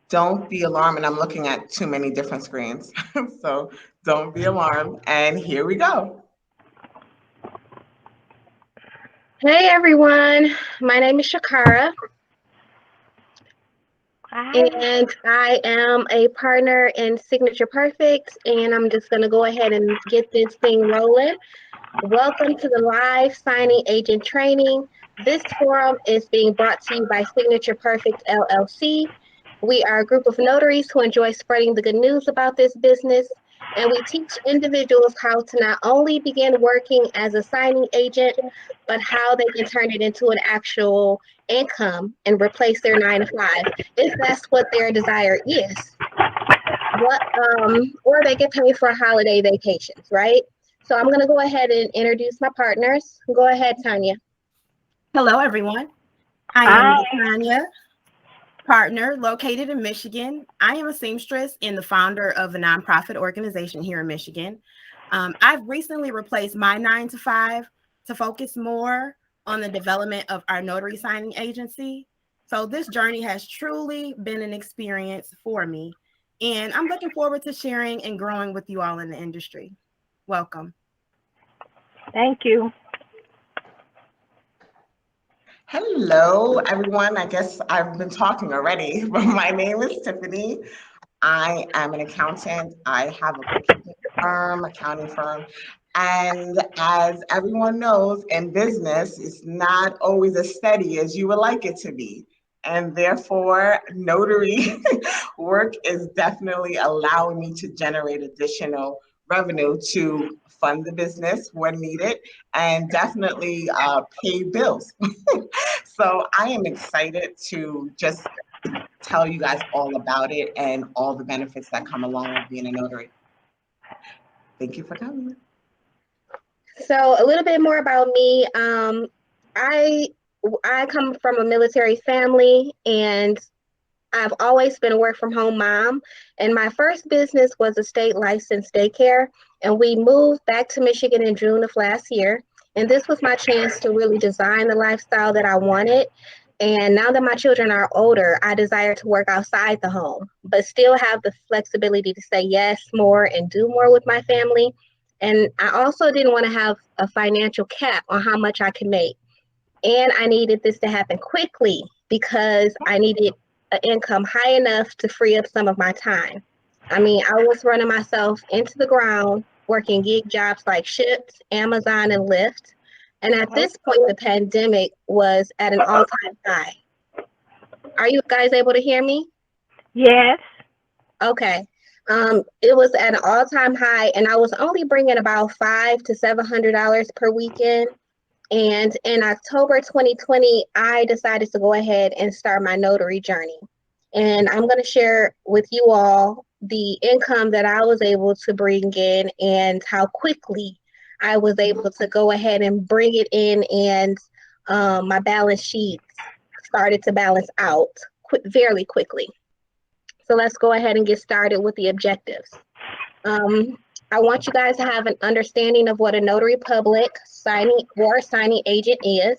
Don't be alarmed, and I'm looking at too many different screens. So don't be alarmed. And here we go. Hey everyone, my name is Shakara, Hi. and I am a partner in Signature Perfect, and I'm just going to go ahead and get this thing rolling. Welcome to the live signing agent training. This forum is being brought to you by Signature Perfect LLC. We are a group of notaries who enjoy spreading the good news about this business, and we teach individuals how to not only begin working as a signing agent, but how they can turn it into an actual income and replace their 9 to 5 if that's what their desire is. What or they get paid for holiday vacations, right? So I'm gonna go ahead and introduce my partners. Go ahead, Tanya. Hello, everyone. I am Hi. Tanya, partner located in Michigan. I am a seamstress and the founder of a nonprofit organization here in Michigan. I've recently replaced my 9 to 5 to focus more on the development of our notary signing agency. So this journey has truly been an experience for me, and I'm looking forward to sharing and growing with you all in the industry. Welcome. Thank you. Hello, everyone. I guess I've been talking already, but my name is Tiffany. I am an accountant. I have a bookkeeping firm, accounting firm. And as everyone knows, in business, it's not always as steady as you would like it to be. And therefore, notary work is definitely allowing me to generate additional revenue to fund the business when needed and definitely pay bills. So I am excited to just tell you guys all about it and all the benefits that come along with being a notary. Thank you for coming. So a little bit more about me. I I come from a military family, and I've always been a work from home mom. And my first business was a state licensed daycare, and we moved back to Michigan in June of last year. And this was my chance to really design the lifestyle that I wanted. And now that my children are older, I desire to work outside the home, but still have the flexibility to say yes more and do more with my family. And I also didn't want to have a financial cap on how much I could make. And I needed this to happen quickly because I needed an income high enough to free up some of my time. I mean, I was running myself into the ground, working gig jobs like Shipt, Amazon, and Lyft. And at this point, the pandemic was at an all time high. Are you guys able to hear me? Yes. Okay. It was at an all time high, and I was only bringing about $500 to $700 per weekend. And in October 2020, I decided to go ahead and start my notary journey. And I'm going to share with you all the income that I was able to bring in and how quickly I was able to go ahead and bring it in. And my balance sheet started to balance out fairly quickly. So let's go ahead and get started with the objectives. Um, I want you guys to have an understanding of what a notary public signing agent is,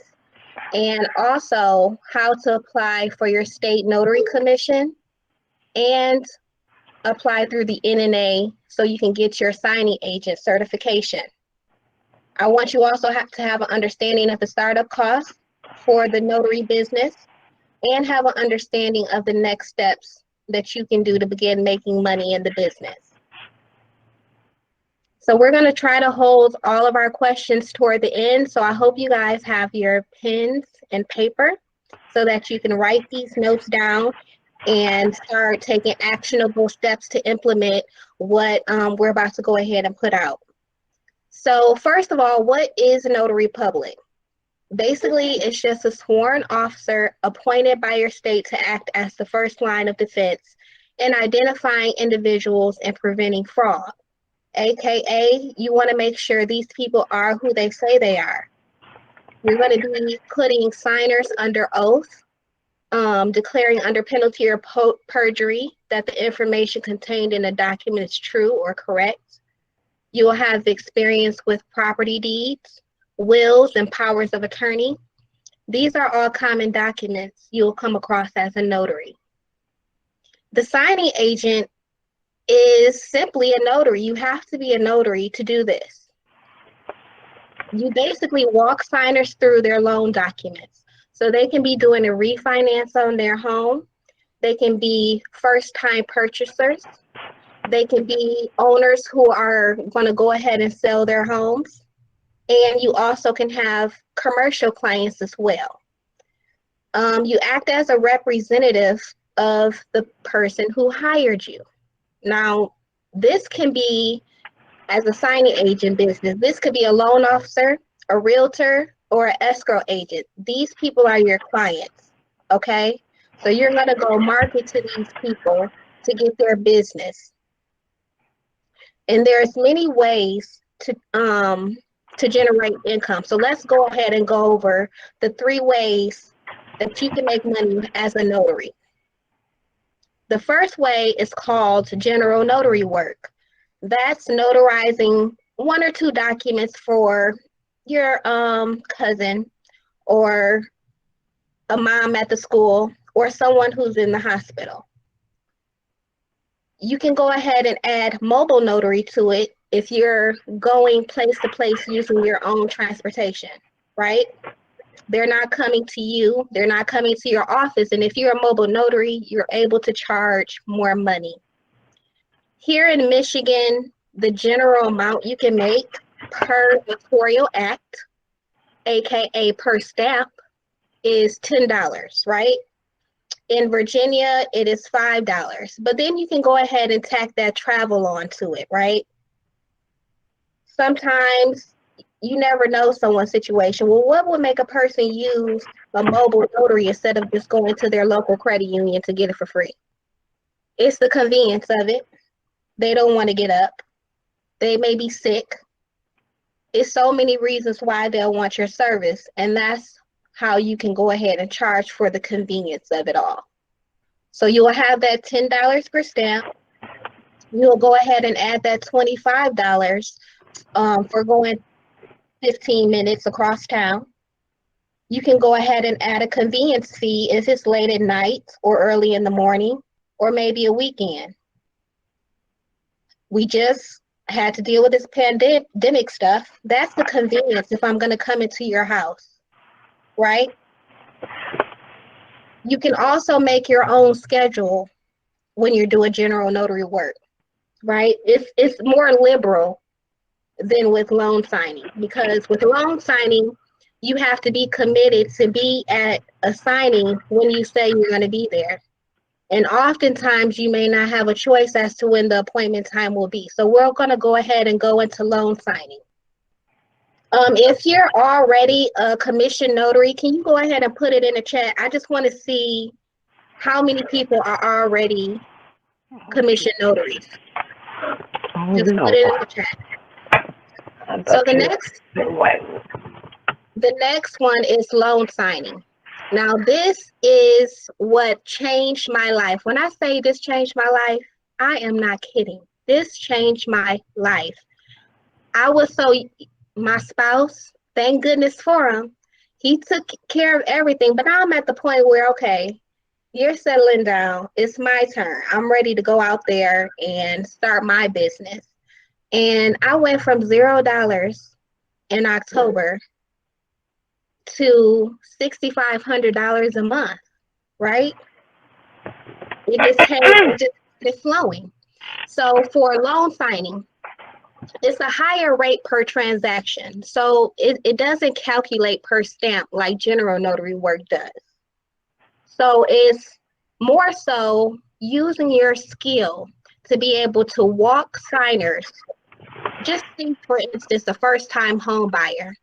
and also how to apply for your state notary commission and apply through the NNA so you can get your signing agent certification. I want you also to have an understanding of the startup costs for the notary business and have an understanding of the next steps that you can do to begin making money in the business. So we're going to try to hold all of our questions toward the end. So I hope you guys have your pens and paper so that you can write these notes down and start taking actionable steps to implement what we're about to go ahead and put out. So first of all, what is a notary public? Basically, it's just a sworn officer appointed by your state to act as the first line of defense in identifying individuals and preventing fraud. AKA, you want to make sure these people are who they say they are. You're going to be putting signers under oath, declaring under penalty of perjury that the information contained in a document is true or correct. You will have experience with property deeds, wills, and powers of attorney. These are all common documents you'll come across as a notary. The signing agent is simply a notary. You have to be a notary to do this. You basically walk signers through their loan documents. So they can be doing a refinance on their home. They can be first-time purchasers. They can be owners who are going to go ahead and sell their homes. And you also can have commercial clients as well. You act as a representative of the person who hired you. Now, this can be as a signing agent business. This could be a loan officer, a realtor, or an escrow agent. These people are your clients, okay? So you're gonna go market to these people to get their business. And there's many ways to generate income. So let's go ahead and go over the 3 ways that you can make money as a notary. The first way is called general notary work. That's notarizing 1 or 2 documents for your cousin or a mom at the school or someone who's in the hospital. You can go ahead and add mobile notary to it if you're going place to place using your own transportation, right? They're not coming to you, they're not coming to your office, and if you're a mobile notary, you're able to charge more money. Here in Michigan, the general amount you can make per notarial act, aka per stamp, is $10, right? In Virginia, it is $5, but then you can go ahead and tack that travel onto it, right? Sometimes you never know someone's situation. Well, what would make a person use a mobile notary instead of just going to their local credit union to get it for free? It's the convenience of it. They don't want to get up. They may be sick. It's so many reasons why they'll want your service, and that's how you can go ahead and charge for the convenience of it all. So you'll have that $10 per stamp. You'll go ahead and add that $25 for going 15 minutes across town. You can go ahead and add a convenience fee if it's late at night or early in the morning or maybe a weekend. We just had to deal with this pandemic stuff. That's the convenience if I'm going to come into your house, right? You can also make your own schedule when you're doing general notary work, right? It's more liberal than with loan signing, because with loan signing, you have to be committed to be at a signing when you say you're going to be there. And oftentimes you may not have a choice as to when the appointment time will be. So we're going to go ahead and go into loan signing. If you're already a commissioned notary, can you go ahead and put it in the chat? I just want to see how many people are already commissioned notaries. Just put it in the chat. So the next one is loan signing. Now, this is what changed my life. When I say this changed my life, I am not kidding. This changed my life. My spouse, thank goodness for him, he took care of everything, but now I'm at the point where, okay, you're settling down. It's my turn. I'm ready to go out there and start my business. And I went from $0 in October to $6,500 a month, right? It's flowing. So for loan signing, it's a higher rate per transaction. So it doesn't calculate per stamp like general notary work does. So it's more so using your skill to be able to walk signers. Just think, for instance, a first-time home buyer.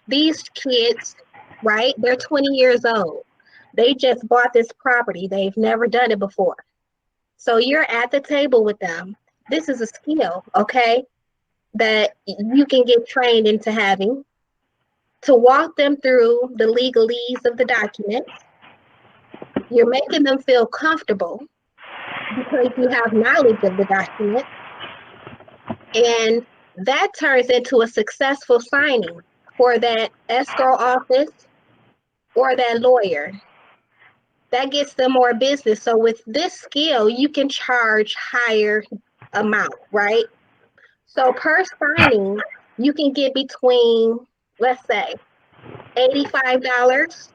These kids, right, they're 20 years old. They just bought this property. They've never done it before. So you're at the table with them. This is a skill, okay, that you can get trained into having, to walk them through the legalese of the documents. You're making them feel comfortable because you have knowledge of the document. And that turns into a successful signing for that escrow office or that lawyer. That gets them more business. So with this skill, you can charge higher amount, right? So per signing, you can get between, let's say, $85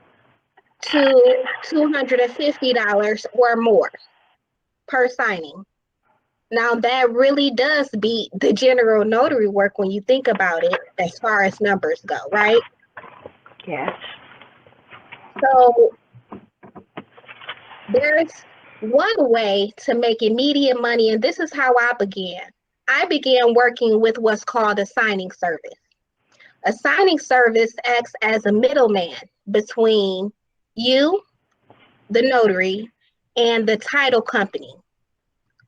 to $250 or more per signing. Now that really does beat the general notary work when you think about it, as far as numbers go, right? Yes. So there's one way to make immediate money, and this is how I began. I began working with what's called a signing service. A signing service acts as a middleman between you, the notary, and the title company.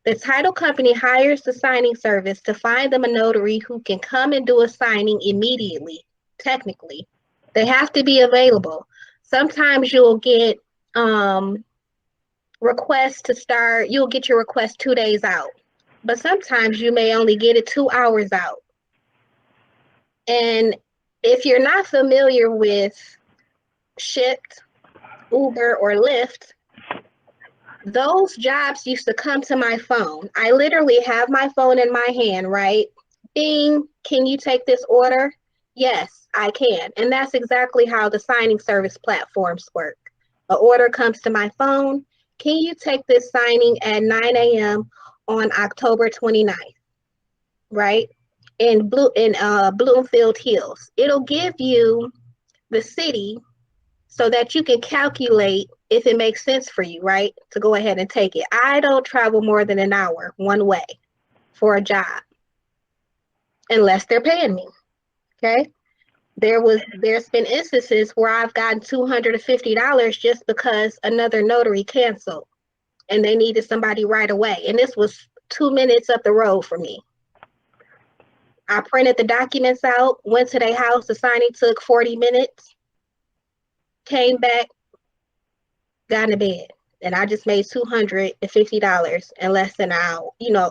The title company hires the signing service to find them a notary who can come and do a signing immediately, technically. They have to be available. Sometimes you'll get requests to start, you'll get your request 2 days out, but sometimes you may only get it 2 hours out. And if you're not familiar with Shipt, Uber, or Lyft, those jobs used to come to my phone. I literally have my phone in my hand, right? Bing, can you take this order? Yes, I can. And that's exactly how the signing service platforms work. An order comes to my phone. Can you take this signing at 9 a.m. on October 29th, right? In Bloomfield Hills. It'll give you the city so that you can calculate if it makes sense for you, right? To go ahead and take it. I don't travel more than an hour one way for a job unless they're paying me. Okay. There's been instances where I've gotten $250 just because another notary canceled and they needed somebody right away. And this was 2 minutes up the road for me. I printed the documents out, went to their house, the signing took 40 minutes, came back, got in bed. And I just made $250 in less than an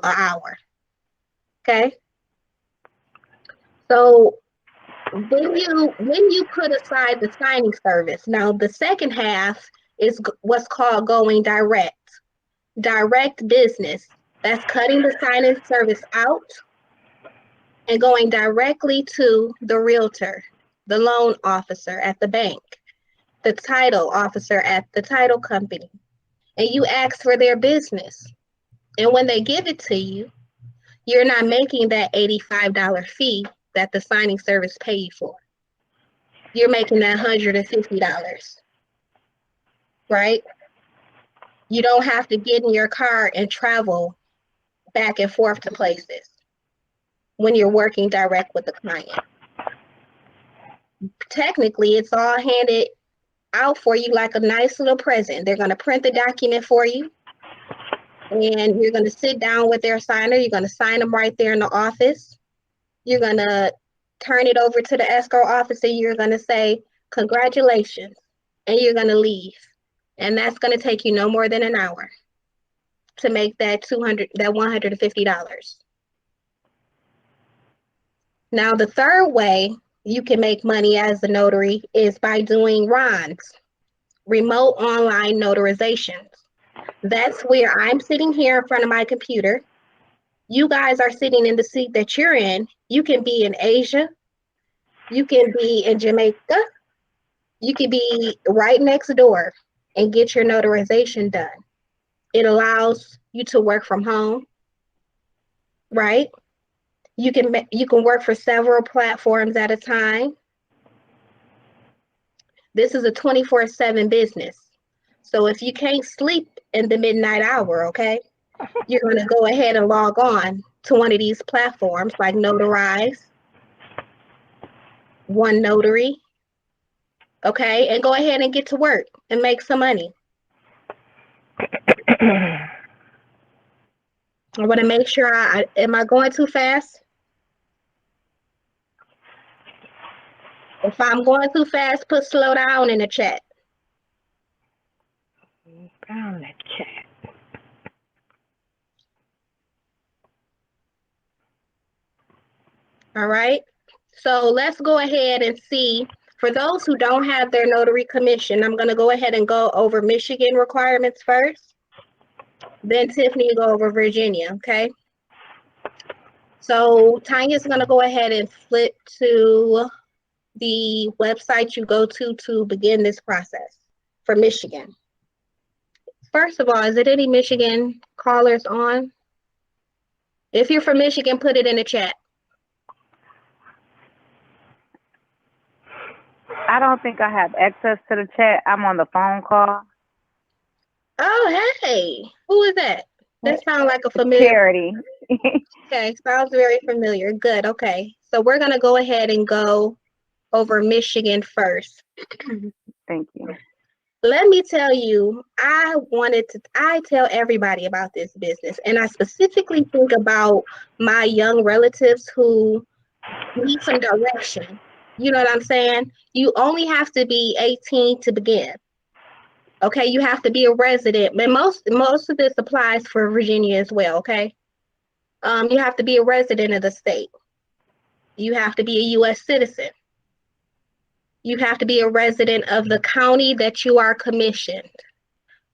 hour. Okay. So when you put aside the signing service, now the second half is what's called going direct business. That's cutting the signing service out and going directly to the realtor, the loan officer at the bank, the title officer at the title company, and you ask for their business. And when they give it to you, you're not making that $85 fee that the signing service pay you for. You're making that $150, right? You don't have to get in your car and travel back and forth to places when you're working direct with the client. Technically, it's all handed out for you like a nice little present. They're going to print the document for you, and you're going to sit down with their signer. You're going to sign them right there in the office. You're going to turn it over to the escrow officer. You're going to say, congratulations, and you're going to leave. And that's going to take you no more than an hour to make that $150. Now, the third way you can make money as a notary is by doing RONs, remote online notarizations. That's where I'm sitting here in front of my computer. You guys are sitting in the seat that you're in. You can be in Asia. You can be in Jamaica. You can be right next door and get your notarization done. It allows you to work from home, right? You can work for several platforms at a time. This is a 24/7 business. So if you can't sleep in the midnight hour, okay, you're going to go ahead and log on to one of these platforms like Notarize, One Notary, okay, and go ahead and get to work and make some money. I want to make sure am I going too fast? If I'm going too fast, put slow down in the chat. Found the chat. All right. So let's go ahead and see For those who don't have their notary commission, I'm going to go ahead and go over Michigan requirements first. Then Tiffany will go over Virginia, okay? So Tanya's going to go ahead and flip to the website you go to begin this process for Michigan. First of all, is it any Michigan callers on? If you're from Michigan, put it in the chat. I don't think I have access to the chat. I'm on the phone call. Oh, hey, who is that? That sounds like a familiar. Charity. Okay, sounds very familiar. Good, okay. So we're gonna go ahead and go over Michigan first. Thank you. Let me tell you, I tell everybody about this business, and I specifically think about my young relatives who need some direction. You know what I'm saying? You only have to be 18 to begin. Okay, you have to be a resident, and most of this applies for Virginia as well, okay? You have to be a resident of the state. You have to be a U.S. citizen. You have to be a resident of the county that you are commissioned.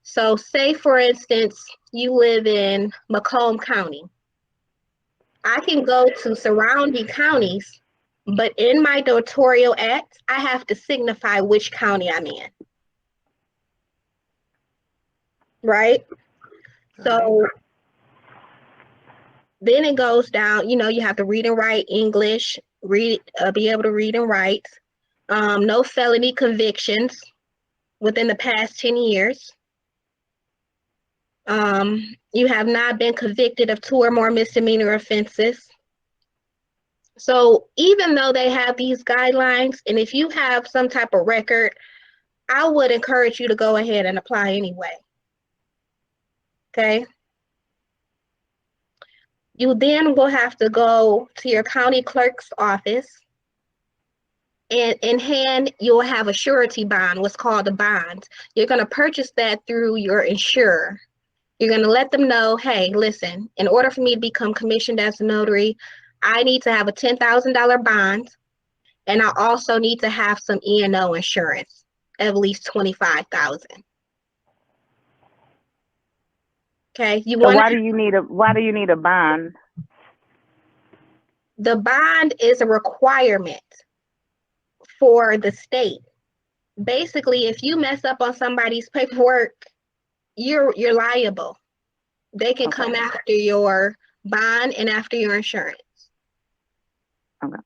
So say, for instance, you live in Macomb County. I can go to surrounding counties, but in my notarial act, I have to signify which county I'm in. Right? So then it goes down, you have to read and write English, be able to read and write. No felony convictions within the past 10 years. You have not been convicted of 2 or more misdemeanor offenses. So even though they have these guidelines, and if you have some type of record, I would encourage you to go ahead and apply anyway. Okay? You then will have to go to your county clerk's office, and in hand, you'll have a surety bond, what's called a bond. You're going to purchase that through your insurer. You're going to let them know, hey, listen, in order for me to become commissioned as a notary, I need to have a $10,000 bond, and I also need to have some E&O insurance, at least $25,000. Okay, So why do you need a bond? The bond is a requirement for the state. Basically, if you mess up on somebody's paperwork, you're liable. They can come after your bond and after your insurance. Okay.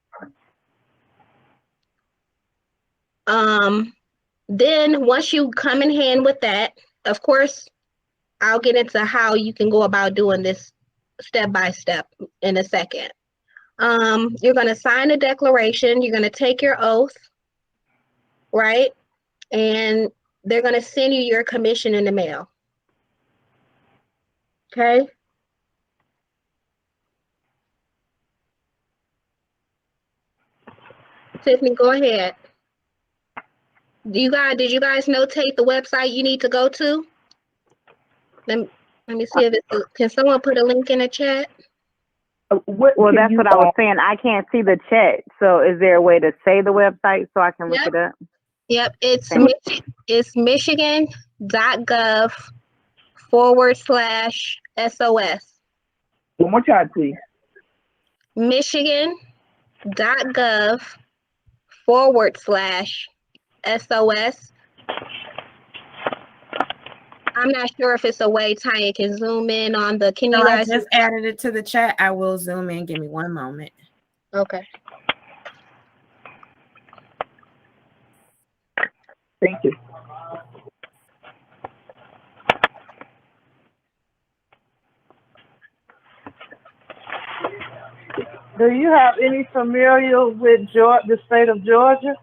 Then once you come in hand with that, of course, I'll get into how you can go about doing this step by step in a second. You're going to sign a declaration. You're going to take your oath, right? And they're going to send you your commission in the mail. Okay? Tiffany, go ahead. Did you guys notate the website you need to go to? Let me see if can someone put a link in the chat? Well, that's what I was saying. I can't see the chat. So is there a way to say the website so I can look it up? Yep, it's michigan.gov/SOS. One more time, please. Michigan.gov/SOS. I'm not sure if it's a way Tanya can zoom in on the. Can you guys? I just added it to the chat. I will zoom in. Give me one moment. Okay. Thank you. Do you have any familiar with the state of Georgia?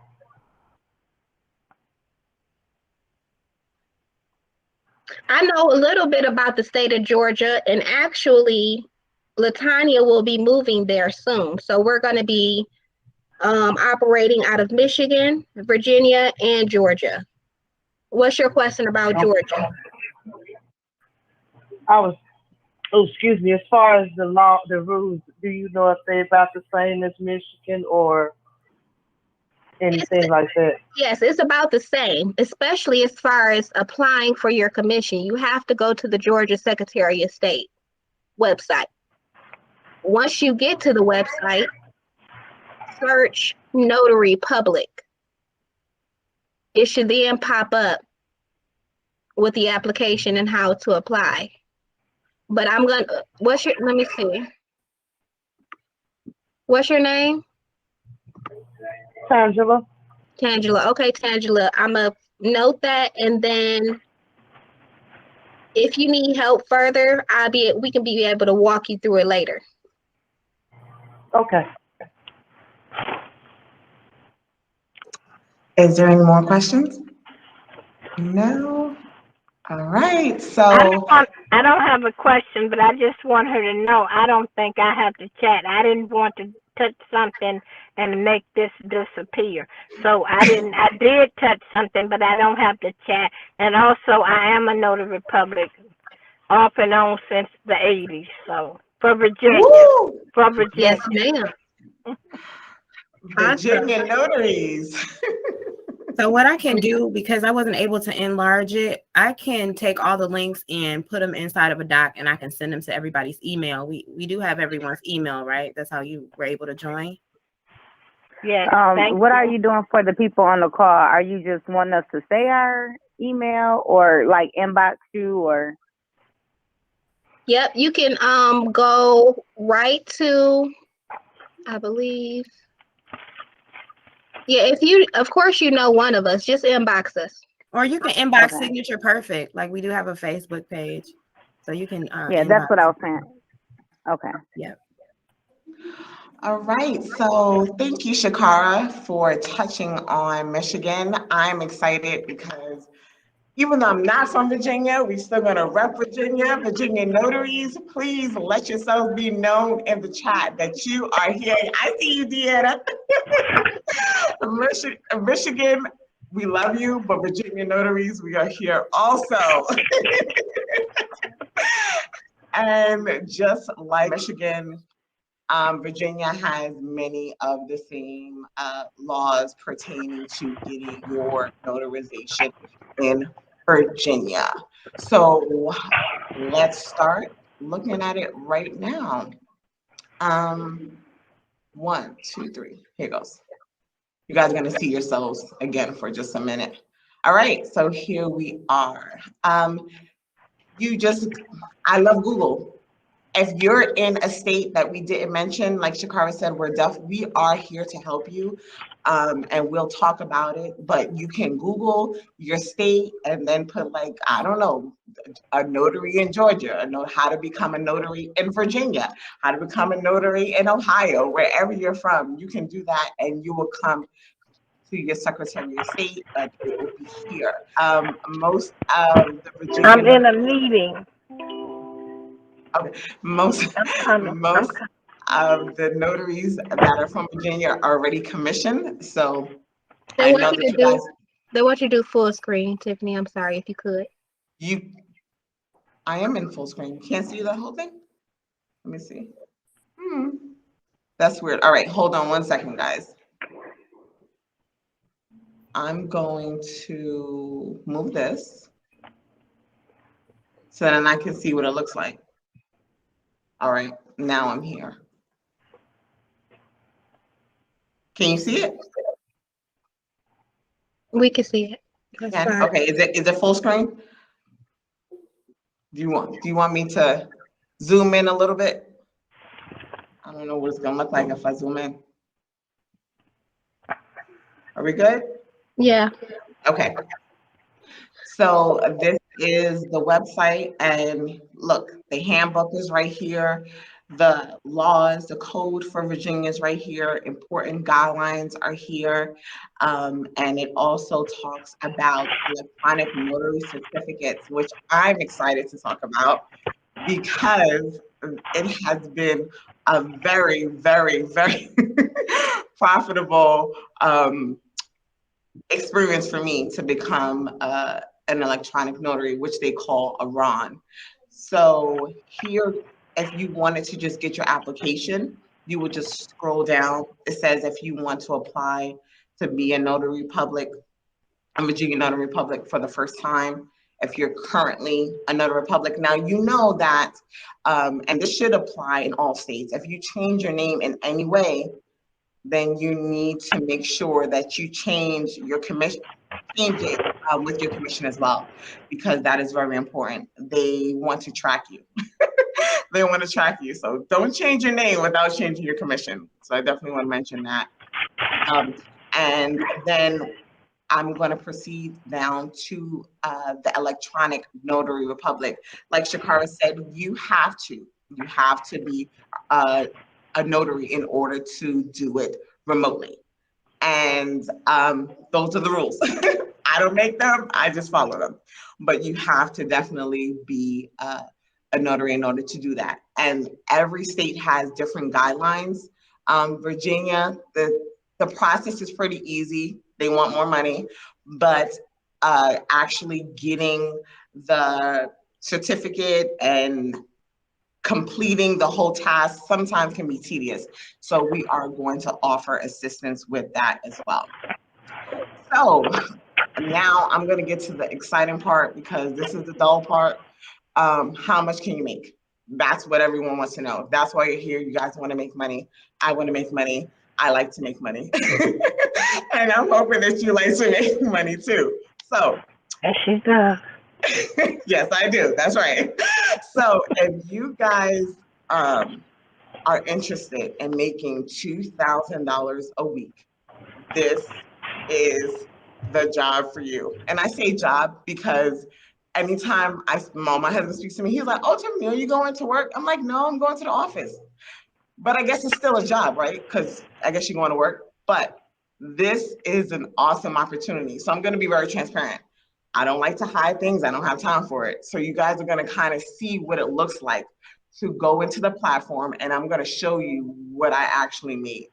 I know a little bit about the state of Georgia, and actually, Latanya will be moving there soon. So we're going to be operating out of Michigan, Virginia, and Georgia. What's your question about Georgia? Excuse me, as far as the law, the rules, do you know if they're about the same as Michigan or? anything like that? Yes, it's about the same, especially as far as applying for your commission. You have to go to the Georgia Secretary of State website. Once you get to the website, search Notary Public. It should then pop up with the application and how to apply. But I'm gonna, let me see. What's your name? Tangela? Tangela. Okay, Tangela, I'm gonna note that, and then if you need help further, we can be able to walk you through it later. Okay. Is there any more questions? No? All right, I so don't have a question, but I just want her to know I don't think I have to chat. I didn't want to touch something and make this disappear. So I did touch something, but I don't have to chat. And also I am a Notary Public off and on since the 80s. So for Virginia. woo, For Virginia. Yes, ma'am. Virginia notaries. So what I can do, because I wasn't able to enlarge it, I can take all the links and put them inside of a doc, and I can send them to everybody's email. We do have everyone's email, right? That's how you were able to join. Yes. What are you doing for the people on the call? Are you just wanting us to say our email or like inbox you or? Yep, you can go right to, I believe. Yeah, if you, of course, you know one of us, just inbox us. Or you can inbox Okay. Signature Perfect. Like we do have a Facebook page. So you can Yeah, that's what I was saying. Okay. Yep. All right, so thank you, Shakara, for touching on Michigan. I'm excited because even though I'm not from Virginia, we're still gonna rep Virginia. Virginia notaries, please let yourselves be known in the chat that you are here. I see you, Deanna. Michigan, we love you, but Virginia notaries, we are here also. And just like Michigan, Virginia has many of the same laws pertaining to getting your notarization in Virginia. So let's start looking at it right now. 1, 2, 3, here goes. You guys are gonna see yourselves again for just a minute. All right, so here we are. I love Google. If you're in a state that we didn't mention, like Shakara said, we are here to help you, and we'll talk about it. But you can Google your state and then put like, I don't know, a notary in Georgia, how to become a notary in Virginia, how to become a notary in Ohio, wherever you're from. You can do that, and you will come to your Secretary of State, but it will be here. Most of the Virginia. I'm in a meeting. Okay. Most of the notaries that are from Virginia are already commissioned, so I know that you guys. They want you to do full screen, Tiffany. I'm sorry, if you could. I am in full screen. Can't see the whole thing? Let me see. That's weird. All right, hold on 1 second, guys. I'm going to move this so then I can see what it looks like. All right, now I'm here. Can you see it? We can see it. Yeah. Okay. Is it full screen? Do you want me to zoom in a little bit? I don't know what it's gonna look like if I zoom in. Are we good? Yeah. Okay. So this is the website, and look, the handbook is right here. The laws, the code for Virginia is right here. Important guidelines are here. And it also talks about electronic notary certificates, which I'm excited to talk about because it has been a very, very, very profitable experience for me to become an electronic notary, which they call a RON. So here, if you wanted to just get your application, you would just scroll down. It says if you want to apply to be a notary public, a Virginia notary public for the first time. If you're currently a notary public, now you know that, and this should apply in all states. If you change your name in any way, then you need to make sure that you change your commission, change it with your commission as well, because that is very important. They want to track you. They want to track you. So don't change your name without changing your commission. So I definitely want to mention that. And then I'm going to proceed down to the electronic notary republic. Like Shakara said, you have to be a notary in order to do it remotely. And those are the rules. I don't make them, I just follow them. But you have to definitely be a notary in order to do that. And every state has different guidelines. Virginia, the process is pretty easy. They want more money, but actually getting the certificate and completing the whole task sometimes can be tedious. So we are going to offer assistance with that as well. So now I'm going to get to the exciting part, because this is the dull part. How much can you make? That's what everyone wants to know. That's why you're here. You guys want to make money. I want to make money. I like to make money. And I'm hoping that you like to make money too. So. Yes, she does. Yes, I do. That's right. So if you guys are interested in making $2,000 a week, this is the job for you. And I say job because anytime my husband speaks to me, he's like, "Oh, Tiffany, are you going to work?" I'm like, "No, I'm going to the office." But I guess it's still a job, right? Because I guess you're going to work. But this is an awesome opportunity. So I'm going to be very transparent. I don't like to hide things. I don't have time for it. So you guys are going to kind of see what it looks like to go into the platform, and I'm going to show you what I actually made.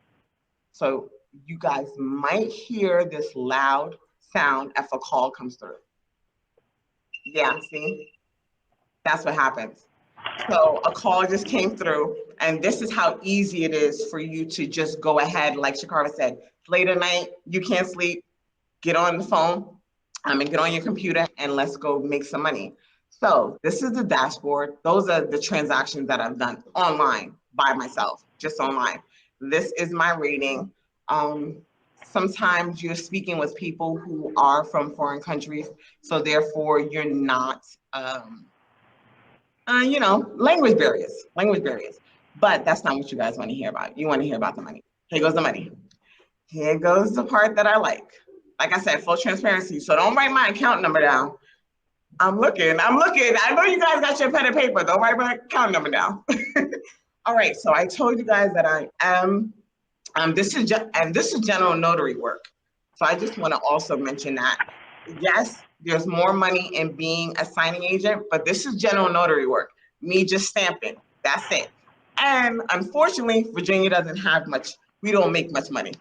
So you guys might hear this loud sound if a call comes through. Yeah, see? That's what happens. So a call just came through, and this is how easy it is for you to just go ahead, like Shakara said, late at night, you can't sleep, get on the phone, and get on your computer, and let's go make some money. So this is the dashboard. Those are the transactions that I've done online by myself, just online. This is my rating. Sometimes you're speaking with people who are from foreign countries, so therefore you're not, language barriers, but that's not what you guys want to hear about. You want to hear about the money. Here goes the money. Here goes the part that I like. Like I said, full transparency. So don't write my account number down. I'm looking. I know you guys got your pen and paper. Don't write my account number down. All right. So I told you guys that I am, this is general notary work. So I just want to also mention that, yes, there's more money in being a signing agent, but this is general notary work. Me just stamping. That's it. And unfortunately, Virginia doesn't have much. We don't make much money.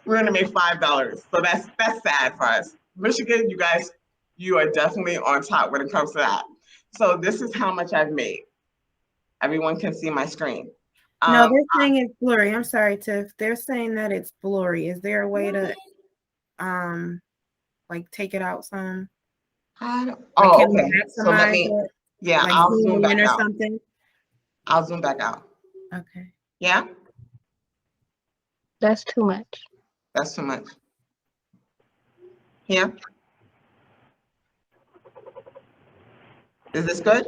We're gonna make $5. So that's sad for us. Michigan, you guys, you are definitely on top when it comes to that. So this is how much I've made. Everyone can see my screen. No, they're saying it's blurry. I'm sorry, Tiff. They're saying that it's blurry. Is there a way to like take it out some? Okay. So let me, yeah, like I'll zoom back out. Something? I'll zoom back out. Okay. Yeah? That's too much. That's too much. Yeah? Is this good?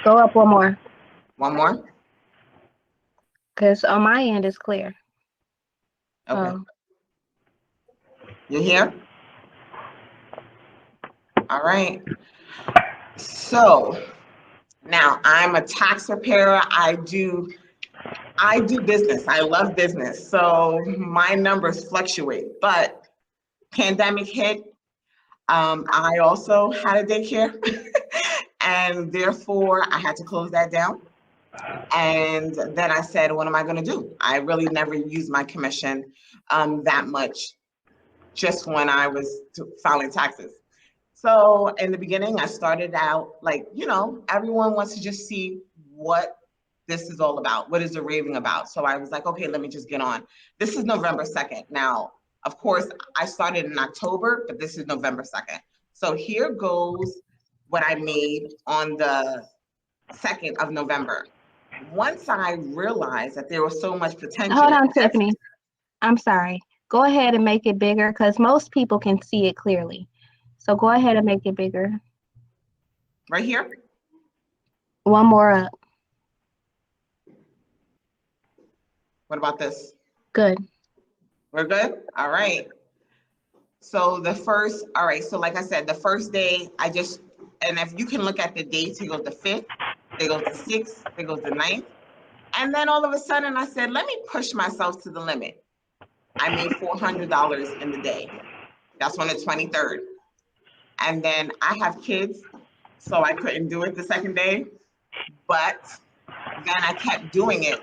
Go up one more. One more? Because on my end it's clear. Okay. You here? All right. So now I'm a tax preparer. I do business. I love business. So my numbers fluctuate, but pandemic hit. I also had a daycare and therefore I had to close that down. And then I said, what am I going to do? I really never used my commission that much, just when I was filing taxes. So in the beginning, I started out like, everyone wants to just see what this is all about. What is the raving about? So I was like, okay, let me just get on. This is November 2nd. Now, Of course, I started in October, but this is November 2nd. So here goes what I made on the 2nd of November. Once I realized that there was so much potential. Hold on, Tiffany. I'm sorry. Go ahead and make it bigger because most people can see it clearly. So go ahead and make it bigger. Right here? One more up. What about this? Good. We're good? All right. So all right, so like I said, the first day, and if you can look at the dates, it goes the 5th, it goes the 6th, it goes the 9th. And then all of a sudden I said, let me push myself to the limit. I made $400 in the day. That's on the 23rd. And then I have kids, so I couldn't do it the second day. But then I kept doing it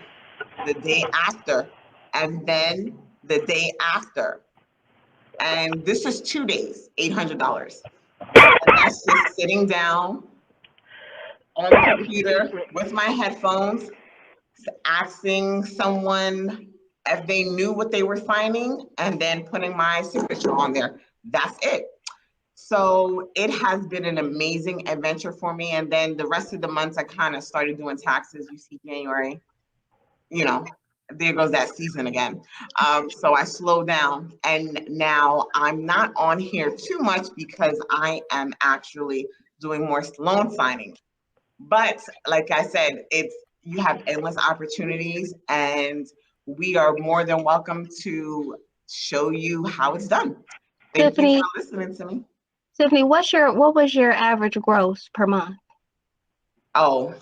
the day after, and then the day after. And this is 2 days, $800. And that's just sitting down on the computer with my headphones, asking someone if they knew what they were signing, and then putting my signature on there. That's it. So it has been an amazing adventure for me. And then the rest of the months, I kind of started doing taxes. You see January, there goes that season again. So I slowed down, and now I'm not on here too much because I am actually doing more loan signings. But like I said, you have endless opportunities, and we are more than welcome to show you how it's done. Thank Tiffany, you for listening to me. Tiffany, what was your average gross per month? Oh.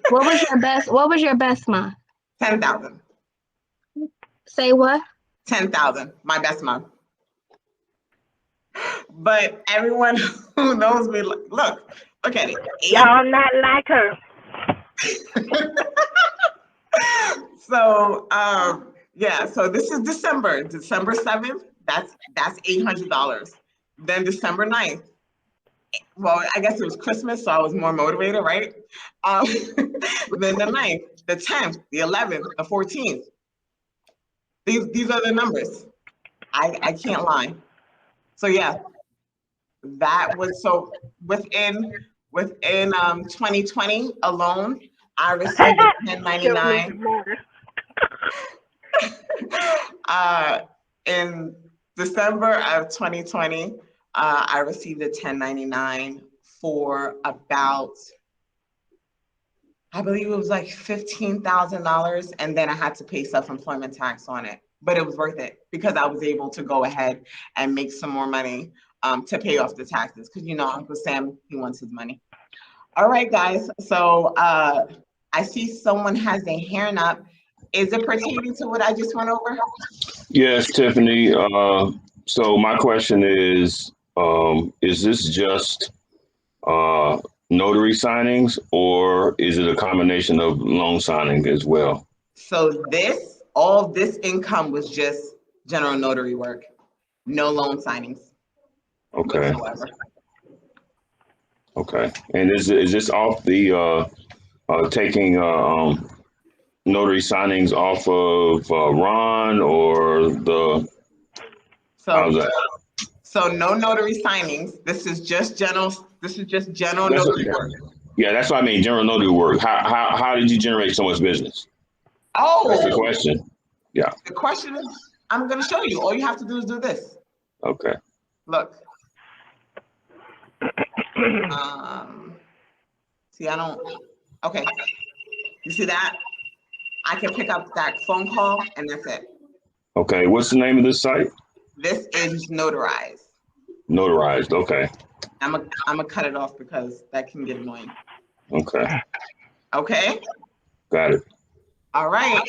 What was your best month? 10,000. Say what? 10,000, my best month. But everyone who knows me, look at it. Y'all not like her. So yeah, so this is December 7th, that's $800. Then December 9th, well, I guess it was Christmas, so I was more motivated, right? Then the 9th, the 10th, the 11th, the 14th. These are the numbers. I can't lie. So yeah, that was so within 2020 alone, I received a 1099. In December of 2020, I received a 1099 for about, I believe it was like $15,000, and then I had to pay self-employment tax on it. But it was worth it because I was able to go ahead and make some more money to pay off the taxes, because Uncle Sam, he wants his money. All right, guys. So I see someone has their hand up. Is it pertaining to what I just went over? Yes, Tiffany. So my question is this just notary signings, or is it a combination of loan signing as well? So all this income was just general notary work, no loan signings. Okay. Whatsoever. Okay. And is this off the taking notary signings off of Ron, or the? How's that? So no notary signings. This is just general notary work. Yeah, that's what I mean. General notary work. How did you generate so much business? Oh, that's the question. Yeah. The question is, I'm going to show you. All you have to do is do this. Okay. Look. See, I don't. Okay. You see that? I can pick up that phone call, and that's it. Okay. What's the name of this site? This is Notarized. Notarized. Okay. I'm gonna cut it off because that can get annoying. Okay. Okay. Got it. All right.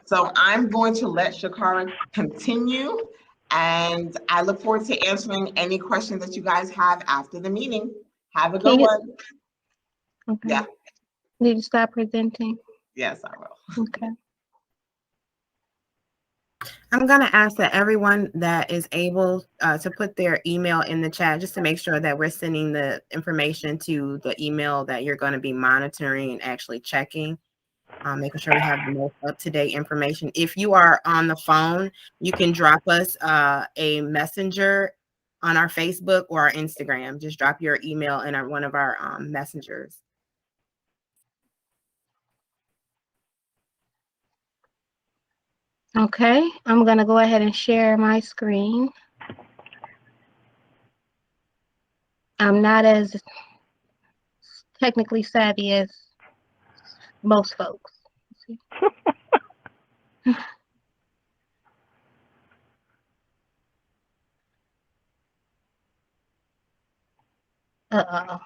So I'm going to let Shakara continue, and I look forward to answering any questions that you guys have after the meeting. Have a good one. Okay. Yeah. Need to stop presenting? Yes, I will. Okay. I'm going to ask that everyone that is able to put their email in the chat, just to make sure that we're sending the information to the email that you're going to be monitoring and actually checking. making sure we have the most up-to-date information. If you are on the phone, you can drop us a messenger on our Facebook or our Instagram. Just drop your email in one of our messengers. Okay, I'm gonna go ahead and share my screen. I'm not as technically savvy as most folks. Uh-oh.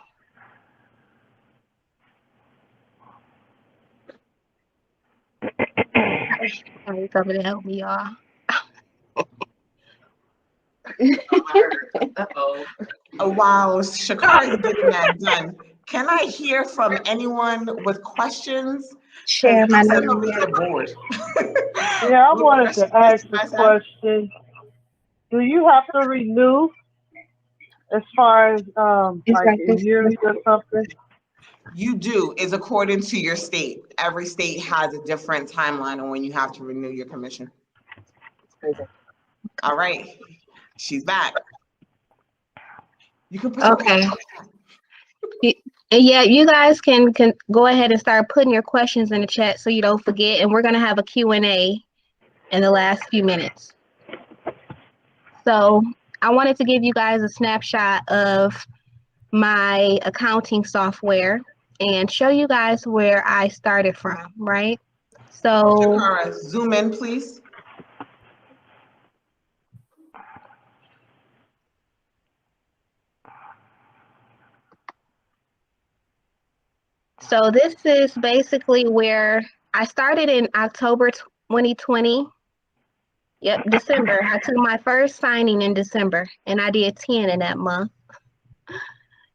Somebody coming to help me, y'all. While Shakari is getting that done, can I hear from anyone with questions? Share my I'm name. over here bored. Yeah, I What wanted to questions ask do you a guys have? question. Do you have to renew as far as It's like like a this. yearly or something? You do, is according to your state. Every state has a different timeline on when you have to renew your commission. All right, she's back. You can put your Okay. questions. Yeah, you guys can go ahead and start putting your questions in the chat so you don't forget. And we're gonna have a Q&A in the last few minutes. So I wanted to give you guys a snapshot of my accounting software and show you guys where I started from, right? So Shakara, zoom in, please. this is basically where I started in October 2020. Yep, December. I took my first signing in December and I did 10 in that month.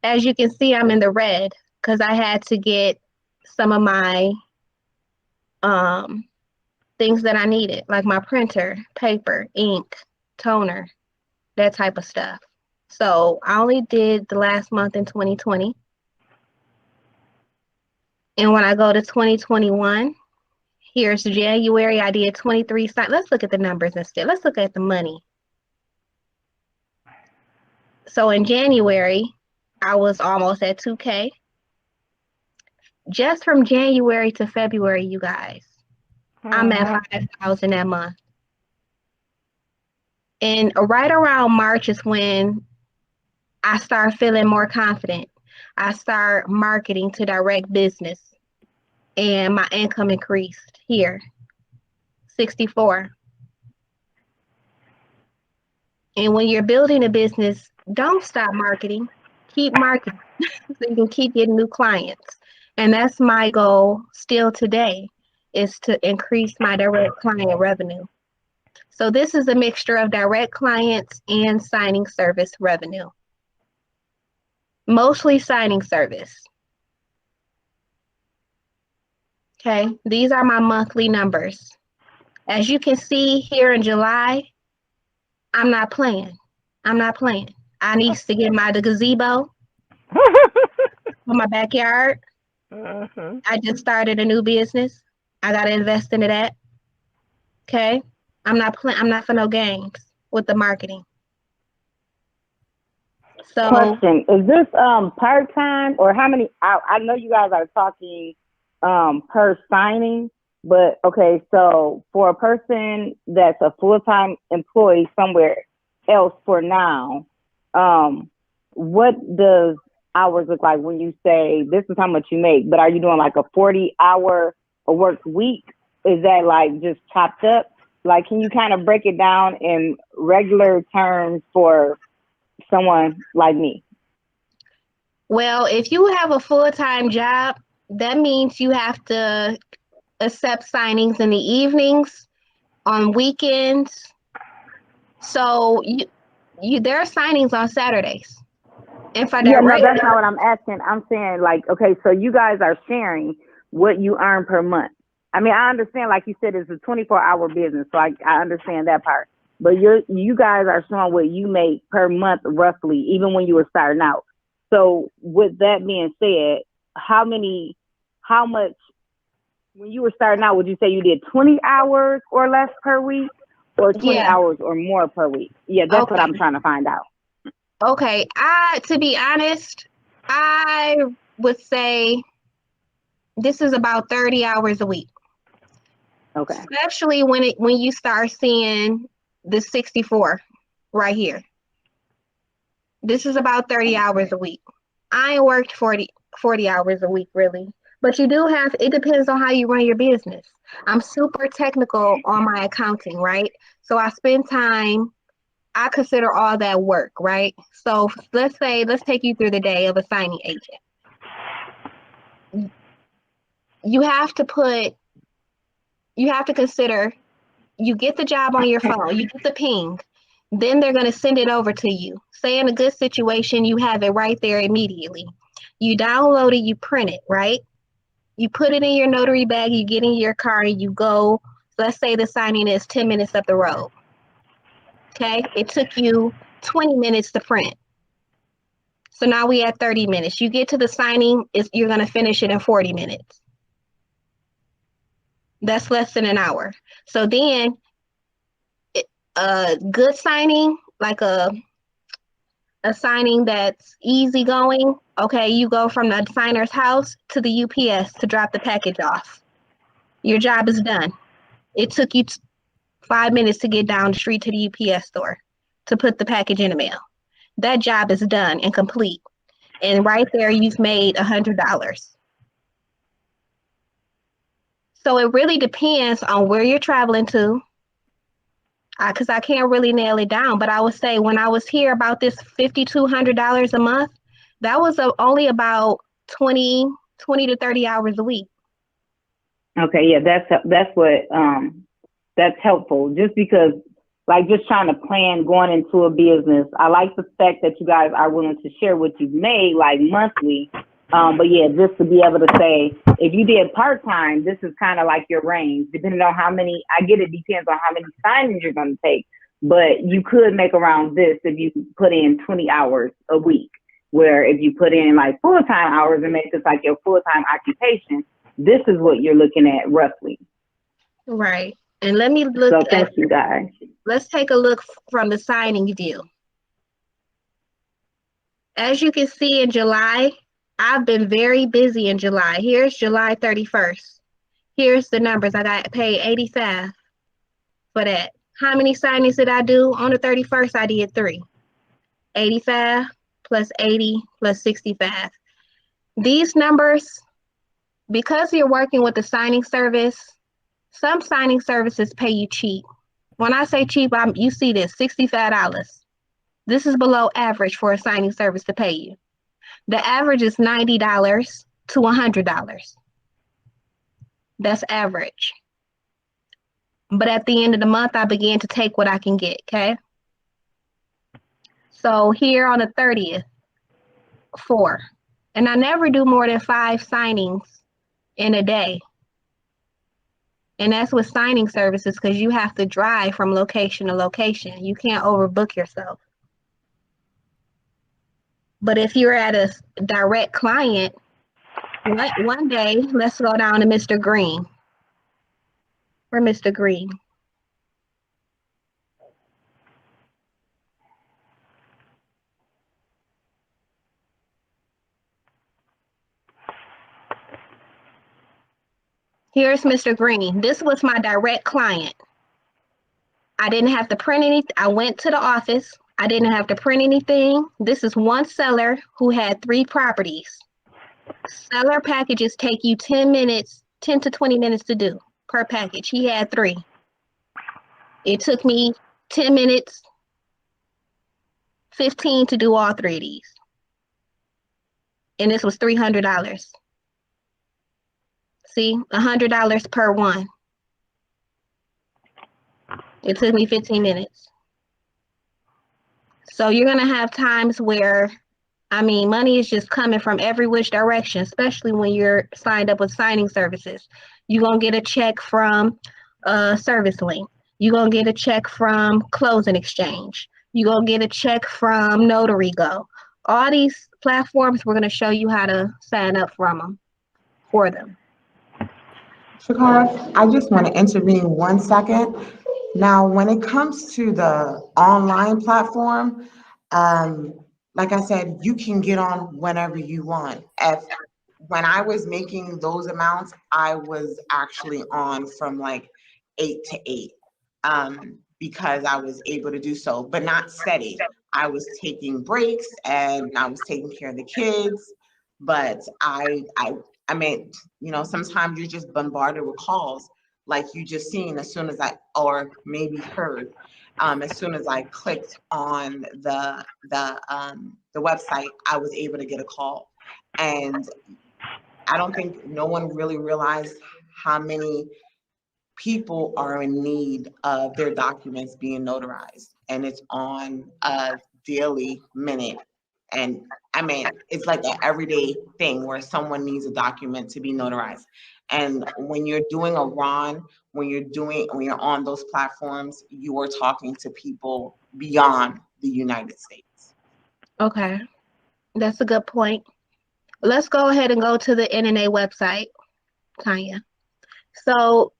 As you can see, I'm in the red because I had to get some of my things that I needed, like my printer, paper, ink, toner, that type of stuff. So I only did the last month in 2020. And when I go to 2021, here's January, I did 23 sign. Let's look at the numbers instead. Let's look at the money. So in January, I was almost at 2K. Just from January to February, you guys, I'm at 5,000 that month. And right around March is when I start feeling more confident. I start marketing to direct business and my income increased here, 64. And when you're building a business, don't stop marketing. Keep marketing so you can keep getting new clients. And that's my goal still today, is to increase my direct client revenue. So this is a mixture of direct clients and signing service revenue. Mostly signing service. Okay, these are my monthly numbers. As you can see here in July, I'm not playing. I'm not playing. I need to get my gazebo for my backyard. I just started a new business. I gotta invest into that. Okay, I'm not playing. I'm not for no games with the marketing. So, question: is this part time or how many? I know you guys are talking per signing, but okay. So for a person that's a full time employee somewhere else for now, what does hours look like when you say this is how much you make? But are you doing like a 40-hour a work week? Is that like just chopped up? Like, can you kind of break it down in regular terms for someone like me? well, if you have a full-time job, that means you have to accept signings in the evenings, on weekends. So there are signings on Saturdays. And for Yeah, no, direct, that's not what I'm asking. I'm saying like, okay, so you guys are sharing what you earn per month. I mean, I understand, like you said, it's a 24-hour business, so I understand that part. But you guys are showing what you make per month roughly, even when you were starting out. So with that being said, how much when you were starting out, would you say you did 20 hours or less per week, or 20 Yeah. hours or more per week? Yeah, that's what Okay. I'm trying to find out. Okay. To be honest, I would say this is about 30 hours a week. Okay. Especially when you start seeing the 64 right here. This is about 30 hours a week. I ain't worked 40 hours a week really. But you do have, it depends on how you run your business. I'm super technical on my accounting, right? So I spend time, I consider all that work, right? So let's take you through the day of a signing agent. You have to consider, you get the job on your phone, you get the ping, then they're going to send it over to you. Say in a good situation, you have it right there immediately. You download it, you print it, right? You put it in your notary bag, you get in your car, and you go. Let's say the signing is 10 minutes up the road. Okay, it took you 20 minutes to print. So now we at 30 minutes. You get to the signing, you're going to finish it in 40 minutes. That's less than an hour. So then a good signing, like a signing that's easygoing, okay, you go from the signer's house to the UPS to drop the package off. Your job is done. It took you 5 minutes to get down the street to the UPS store to put the package in the mail. That job is done and complete. And right there, you've made $100. So it really depends on where you're traveling to, because I can't really nail it down. But I would say when I was here about this $5,200 a month, that was only about 20 to 30 hours a week. Okay, yeah, that's what that's helpful. Just because, like, just trying to plan going into a business. I like the fact that you guys are willing to share what you've made, like monthly. But yeah, just to be able to say, if you did part-time, this is kind of like your range, depending on how many, I get it depends on how many signings you're going to take, but you could make around this if you put in 20 hours a week, where if you put in like full-time hours and make this like your full-time occupation, this is what you're looking at roughly. Right. And let me look so thank you guys. Let's take a look from the signing view. As you can see in July, I've been very busy in July. Here's July 31st. Here's the numbers. I got paid $85 for that. How many signings did I do on the 31st? I did 3. 85 plus 80 plus 65. These numbers, because you're working with a signing service, some signing services pay you cheap. When I say cheap, you see this, $65. This is below average for a signing service to pay you. The average is $90 to $100. That's average. But at the end of the month, I began to take what I can get, okay? So here on the 30th, 4. And I never do more than 5 signings in a day. And that's with signing services because you have to drive from location to location. You can't overbook yourself. But if you're at a direct client, one day, let's go down to Mr. Green. Or Mr. Green. Here's Mr. Green. This was my direct client. I didn't have to print anything. I went to the office. I didn't have to print anything. This is one seller who had 3 properties. Seller packages take you 10 to 20 minutes to do per package. He had 3. It took me 10 minutes, 15 to do all 3 of these. And this was $300. See, $100 per one. It took me 15 minutes. So you're going to have times where, money is just coming from every which direction, especially when you're signed up with signing services. You're going to get a check from Service Link. You're going to get a check from Closing Exchange. You're going to get a check from Notary Go. All these platforms, we're going to show you how to sign up for them. Shakara, I just want to intervene 1 second. Now, when it comes to the online platform, um, like I said, you can get on whenever you want. When I was making those amounts, I was actually on from like 8 to 8, because I was able to do so, but not steady. I was taking breaks and I was taking care of the kids, but I mean, sometimes you're just bombarded with calls, like you just seen as soon as or maybe heard, as soon as I clicked on the website, I was able to get a call, and I don't think no one really realized how many people are in need of their documents being notarized, and it's on a daily minute. And I mean, it's like an everyday thing where someone needs a document to be notarized. And when you're doing a RON, when you're on those platforms, you are talking to people beyond the United States. Okay, that's a good point. Let's go ahead and go to the NNA website, Tanya. So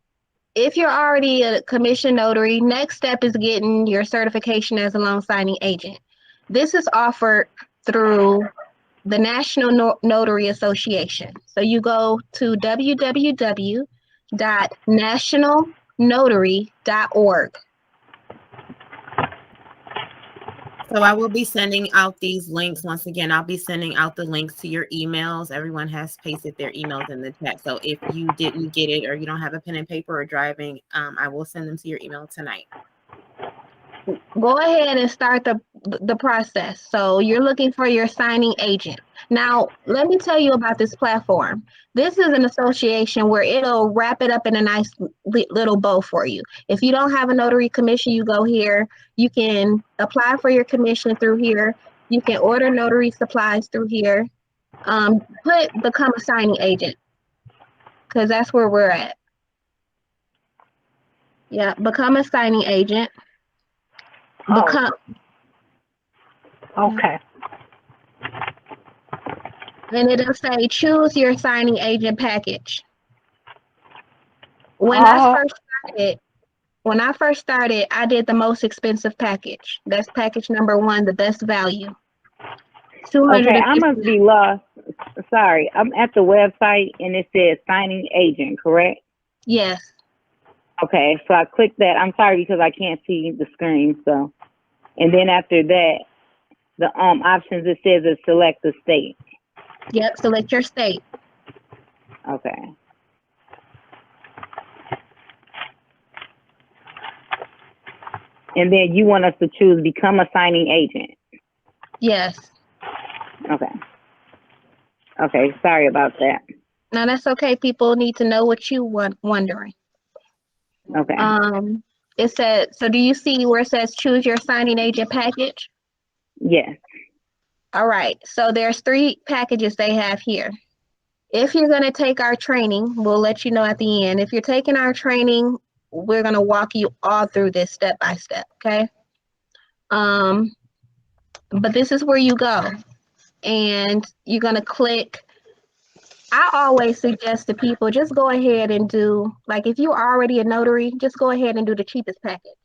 if you're already a commissioned notary, next step is getting your certification as a loan signing agent. This is offered through the National Notary Association. So you go to www.nationalnotary.org. So I will be sending out these links. Once again, I'll be sending out the links to your emails. Everyone has pasted their emails in the chat. So if you didn't get it or you don't have a pen and paper or driving, I will send them to your email tonight. Go ahead and start the process. So you're looking for your signing agent. Now, let me tell you about this platform. This is an association where it'll wrap it up in a nice little bow for you. If you don't have a notary commission, you go here. You can apply for your commission through here. You can order notary supplies through here. Become a signing agent, because that's where we're at. Yeah, become a signing agent. Okay. And it'll say choose your signing agent package. When I first started, I did the most expensive package. That's package number 1, the best value. Okay, I must be lost. Sorry, I'm at the website and it says signing agent, correct? Yes. Okay, so I clicked that. I'm sorry because I can't see the screen. So, and then after that, the options, it says is select the state. Yep, select your state. Okay. And then you want us to choose become a signing agent. Yes. Okay. Okay, sorry about that. Now that's okay. People need to know what you wondering. Okay. It said, so do you see where it says choose your signing agent package? Yes. All right. So there's 3 packages they have here. If you're going to take our training, we'll let you know at the end. If you're taking our training, we're going to walk you all through this step by step. Okay. But this is where you go, and you're going to click. I always suggest to people, just go ahead and do, like, if you're already a notary, just go ahead and do the cheapest package.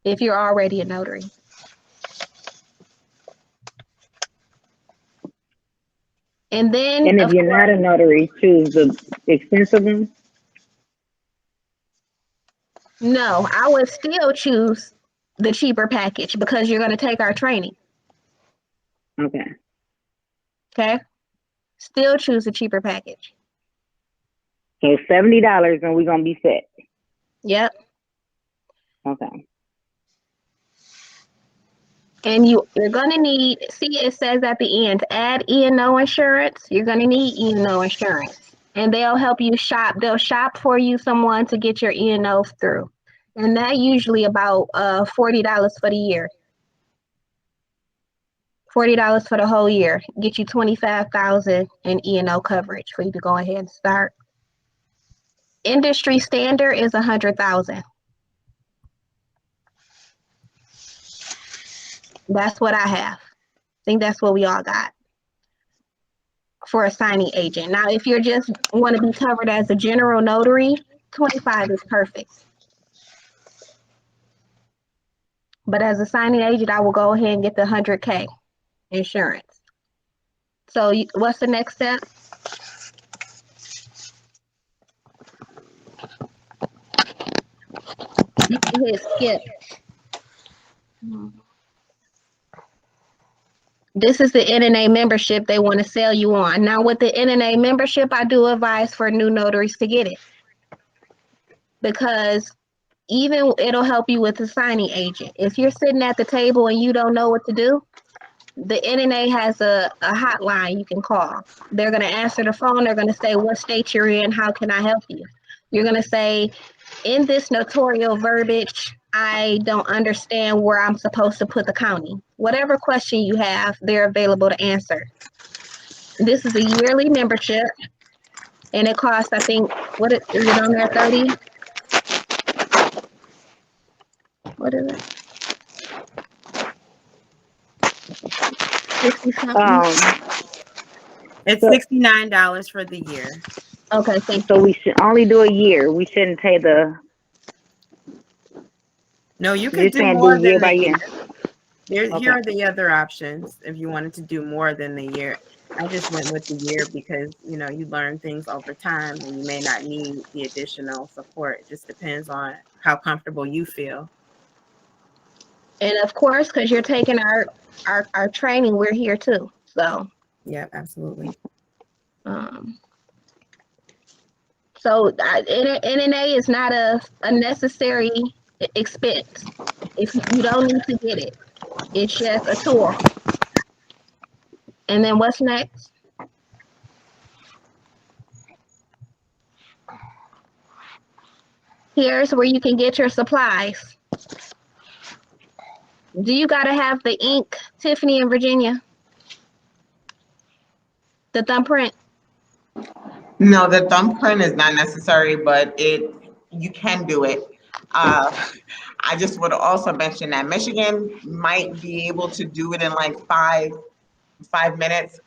If you're already a notary. And then, and if you're not a notary, choose the expensive one? No, I would still choose the cheaper package because you're going to take our training. Okay. Okay. Still choose the cheaper package. So $70 and we're going to be set. Yep. Okay. And you're going to need, see, it says at the end, add E&O insurance. You're going to need E&O insurance. And they'll help you shop. They'll shop for you someone to get your E&O through. And that usually about $40 for the year. $40 for the whole year. Get you $25,000 in E&O coverage for you to go ahead and start. Industry standard is $100,000. That's what I have. I think that's what we all got. for a signing agent. Now, if you're just want to be covered as a general notary, 25 is perfect. But as a signing agent, I will go ahead and get the 100K insurance. So what's the next step? You can hit skip. This is the NNA membership they want to sell you on. Now with the NNA membership, I do advise for new notaries to get it, because even it'll help you with the signing agent. If you're sitting at the table and you don't know what to do, the NNA has a hotline you can call. They're going to answer the phone. They're going to say, what state you're in, how can I help you? You're going to say, in this notarial verbiage, I don't understand where I'm supposed to put the county. Whatever question you have, they're available to answer. This is a yearly membership, and it costs, I think, what is it on there, 30? What is it? 60 something? It's $69 for the year. Okay, thank So you. we should only do a year. We shouldn't pay the. No, you You're could do saying more do year than by the year. year. Okay. Here are the other options if you wanted to do more than the year. I just went with the year because, you know, you learn things over time and you may not need the additional support. It just depends on how comfortable you feel. And of course, because you're taking our training, we're here too. So Yeah, absolutely. So NNA is not a necessary expense. If you don't need to get it, it's just a tool. And then what's next? Here's where you can get your supplies. Do you gotta have the ink, Tiffany in Virginia? The thumbprint? No, the thumbprint is not necessary, but you can do it. I just would also mention that Michigan might be able to do it in like five minutes.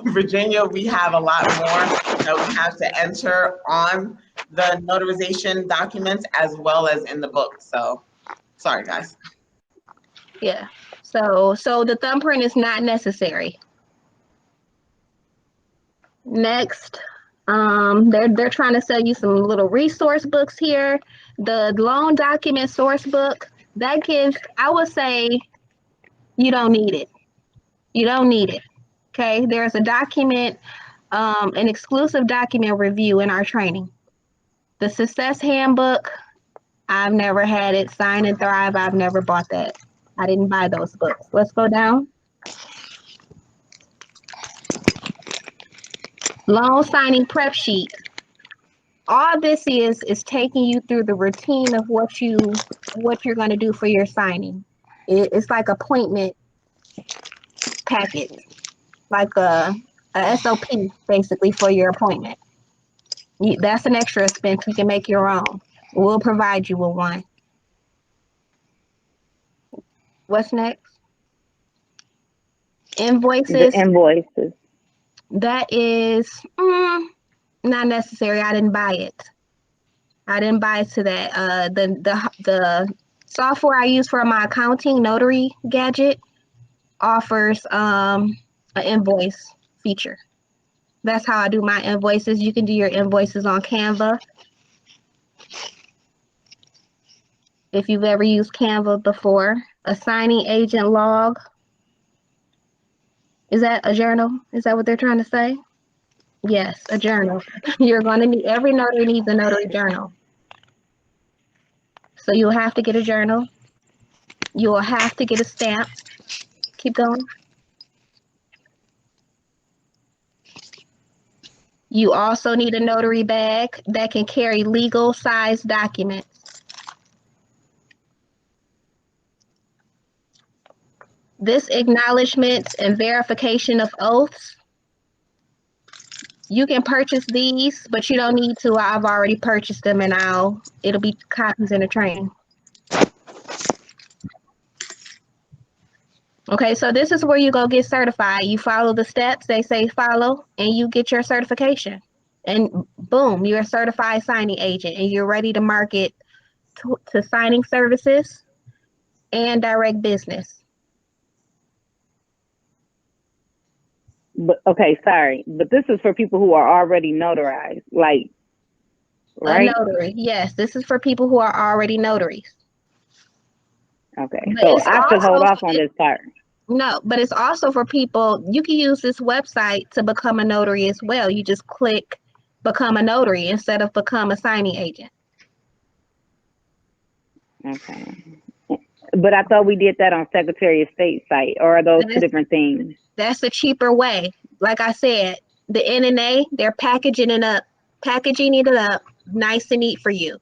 Virginia, we have a lot more that we have to enter on the notarization documents as well as in the book. So, sorry guys. Yeah. So the thumbprint is not necessary. Next, they're trying to sell you some little resource books here. The loan document source book, that gives, I would say, you don't need it. You don't need it. Okay. There's a document, an exclusive document review in our training. The success handbook, I've never had it. Sign and Thrive, I've never bought that. I didn't buy those books. Let's go down. Loan signing prep sheet. All this is taking you through the routine of what you're going to do for your signing. It's like appointment packet, like a SOP basically for your appointment. That's an extra expense. You can make your own. We'll provide you with one. What's next? Invoices. The invoices. That is not necessary. I didn't buy it. I didn't buy to that. The software I use for my accounting, Notary Gadget, offers an invoice feature. That's how I do my invoices. You can do your invoices on Canva. If you've ever used Canva before. A signing agent log. Is that a journal? Is that what they're trying to say? Yes, a journal. You're going to need, every notary needs a notary journal. So you'll have to get a journal. You will have to get a stamp. Keep going. You also need a notary bag that can carry legal size documents. This acknowledgement and verification of oaths. You can purchase these, but you don't need to. I've already purchased them, and it'll be copies in the training. Okay, so this is where you go get certified. You follow the steps they say follow, and you get your certification. And boom, you're a certified signing agent, and you're ready to market to signing services and direct business. But okay, sorry, but this is for people who are already notarized, like, A right? notary, yes, this is for people who are already notaries. Okay, But so it's I should hold also off on this part. no, but it's also for people. You can use this website to become a notary as well. You just click become a notary instead of become a signing agent. Okay. But I thought we did that on Secretary of State site, or are those two That's, different things? that's a cheaper way. Like I said, the NNA, they're packaging it up nice and neat for you.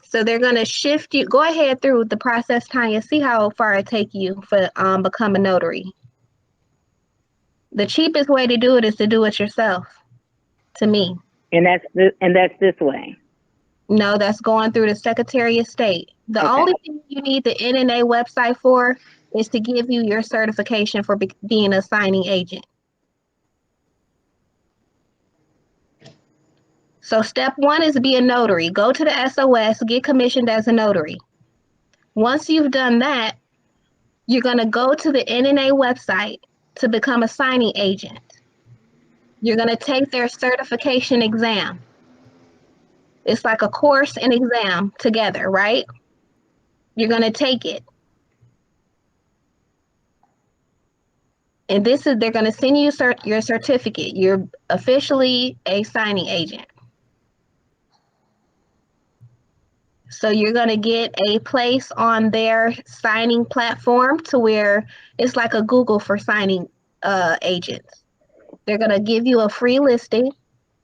So they're gonna shift you. Go ahead through the process, Tanya. See how far it take you for become a notary. The cheapest way to do it is to do it yourself. To me, And that's this way. no, that's going through the Secretary of State. The Okay. only thing you need the NNA website for is to give you your certification for being a signing agent. So step one is be a notary. Go to the SOS, get commissioned as a notary. Once you've done that, you're going to go to the NNA website to become a signing agent. You're going to take their certification exam. It's like a course and exam together, right? You're going to take it. And they're going to send you your certificate. You're officially a signing agent. So you're going to get a place on their signing platform to where it's like a Google for signing agents. They're going to give you a free listing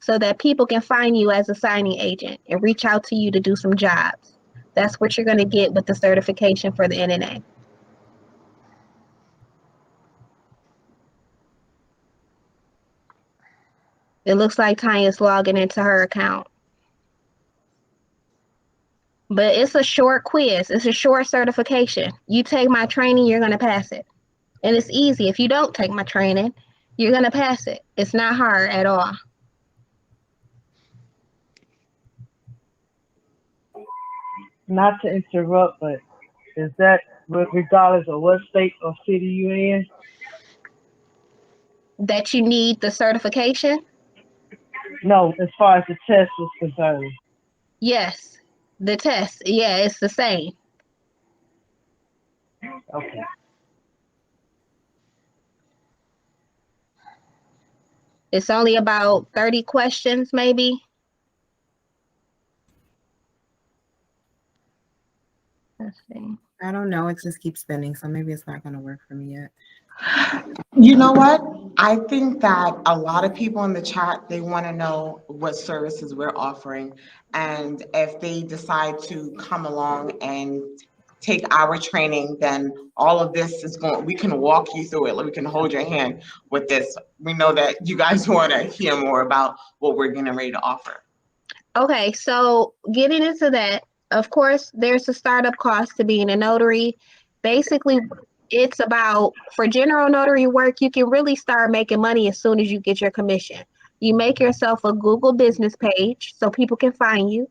so that people can find you as a signing agent and reach out to you to do some jobs. That's what you're going to get with the certification for the NNA. It looks like Tanya's logging into her account. But it's a short quiz. It's a short certification. You take my training, you're going to pass it. And it's easy. If you don't take my training, you're going to pass it. It's not hard at all. Not to interrupt, but is that regardless of what state or city you in? That you need the certification? No, as far as the test is concerned. Yes. The test, yeah, it's the same. Okay. It's only about 30 questions, maybe. Let's see. I don't know. It just keeps spinning, so maybe it's not going to work for me yet. You know what? I think that a lot of people in the chat, they want to know what services we're offering. And if they decide to come along and take our training, then all of this is we can walk you through it. We can hold your hand with this. We know that you guys want to hear more about what we're getting ready to offer. Okay, so getting into that, of course, there's a startup cost to being a notary. Basically, it's about, for general notary work, you can really start making money as soon as you get your commission. You make yourself a Google business page so people can find you,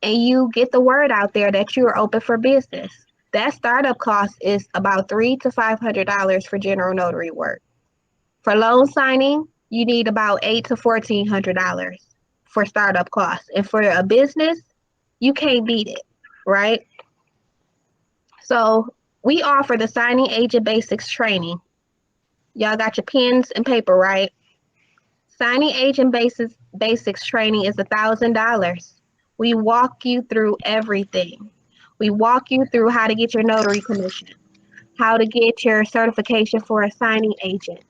and you get the word out there that you are open for business. That startup cost is about $300 to $500 for general notary work. For loan signing, you need about $800 to $1,400 for startup costs. And for a business, you can't beat it, right? So we offer the signing agent basics training. Y'all got your pens and paper, right? Signing agent basics training is $1,000. We walk you through everything. We walk you through how to get your notary commission, how to get your certification for a signing agent,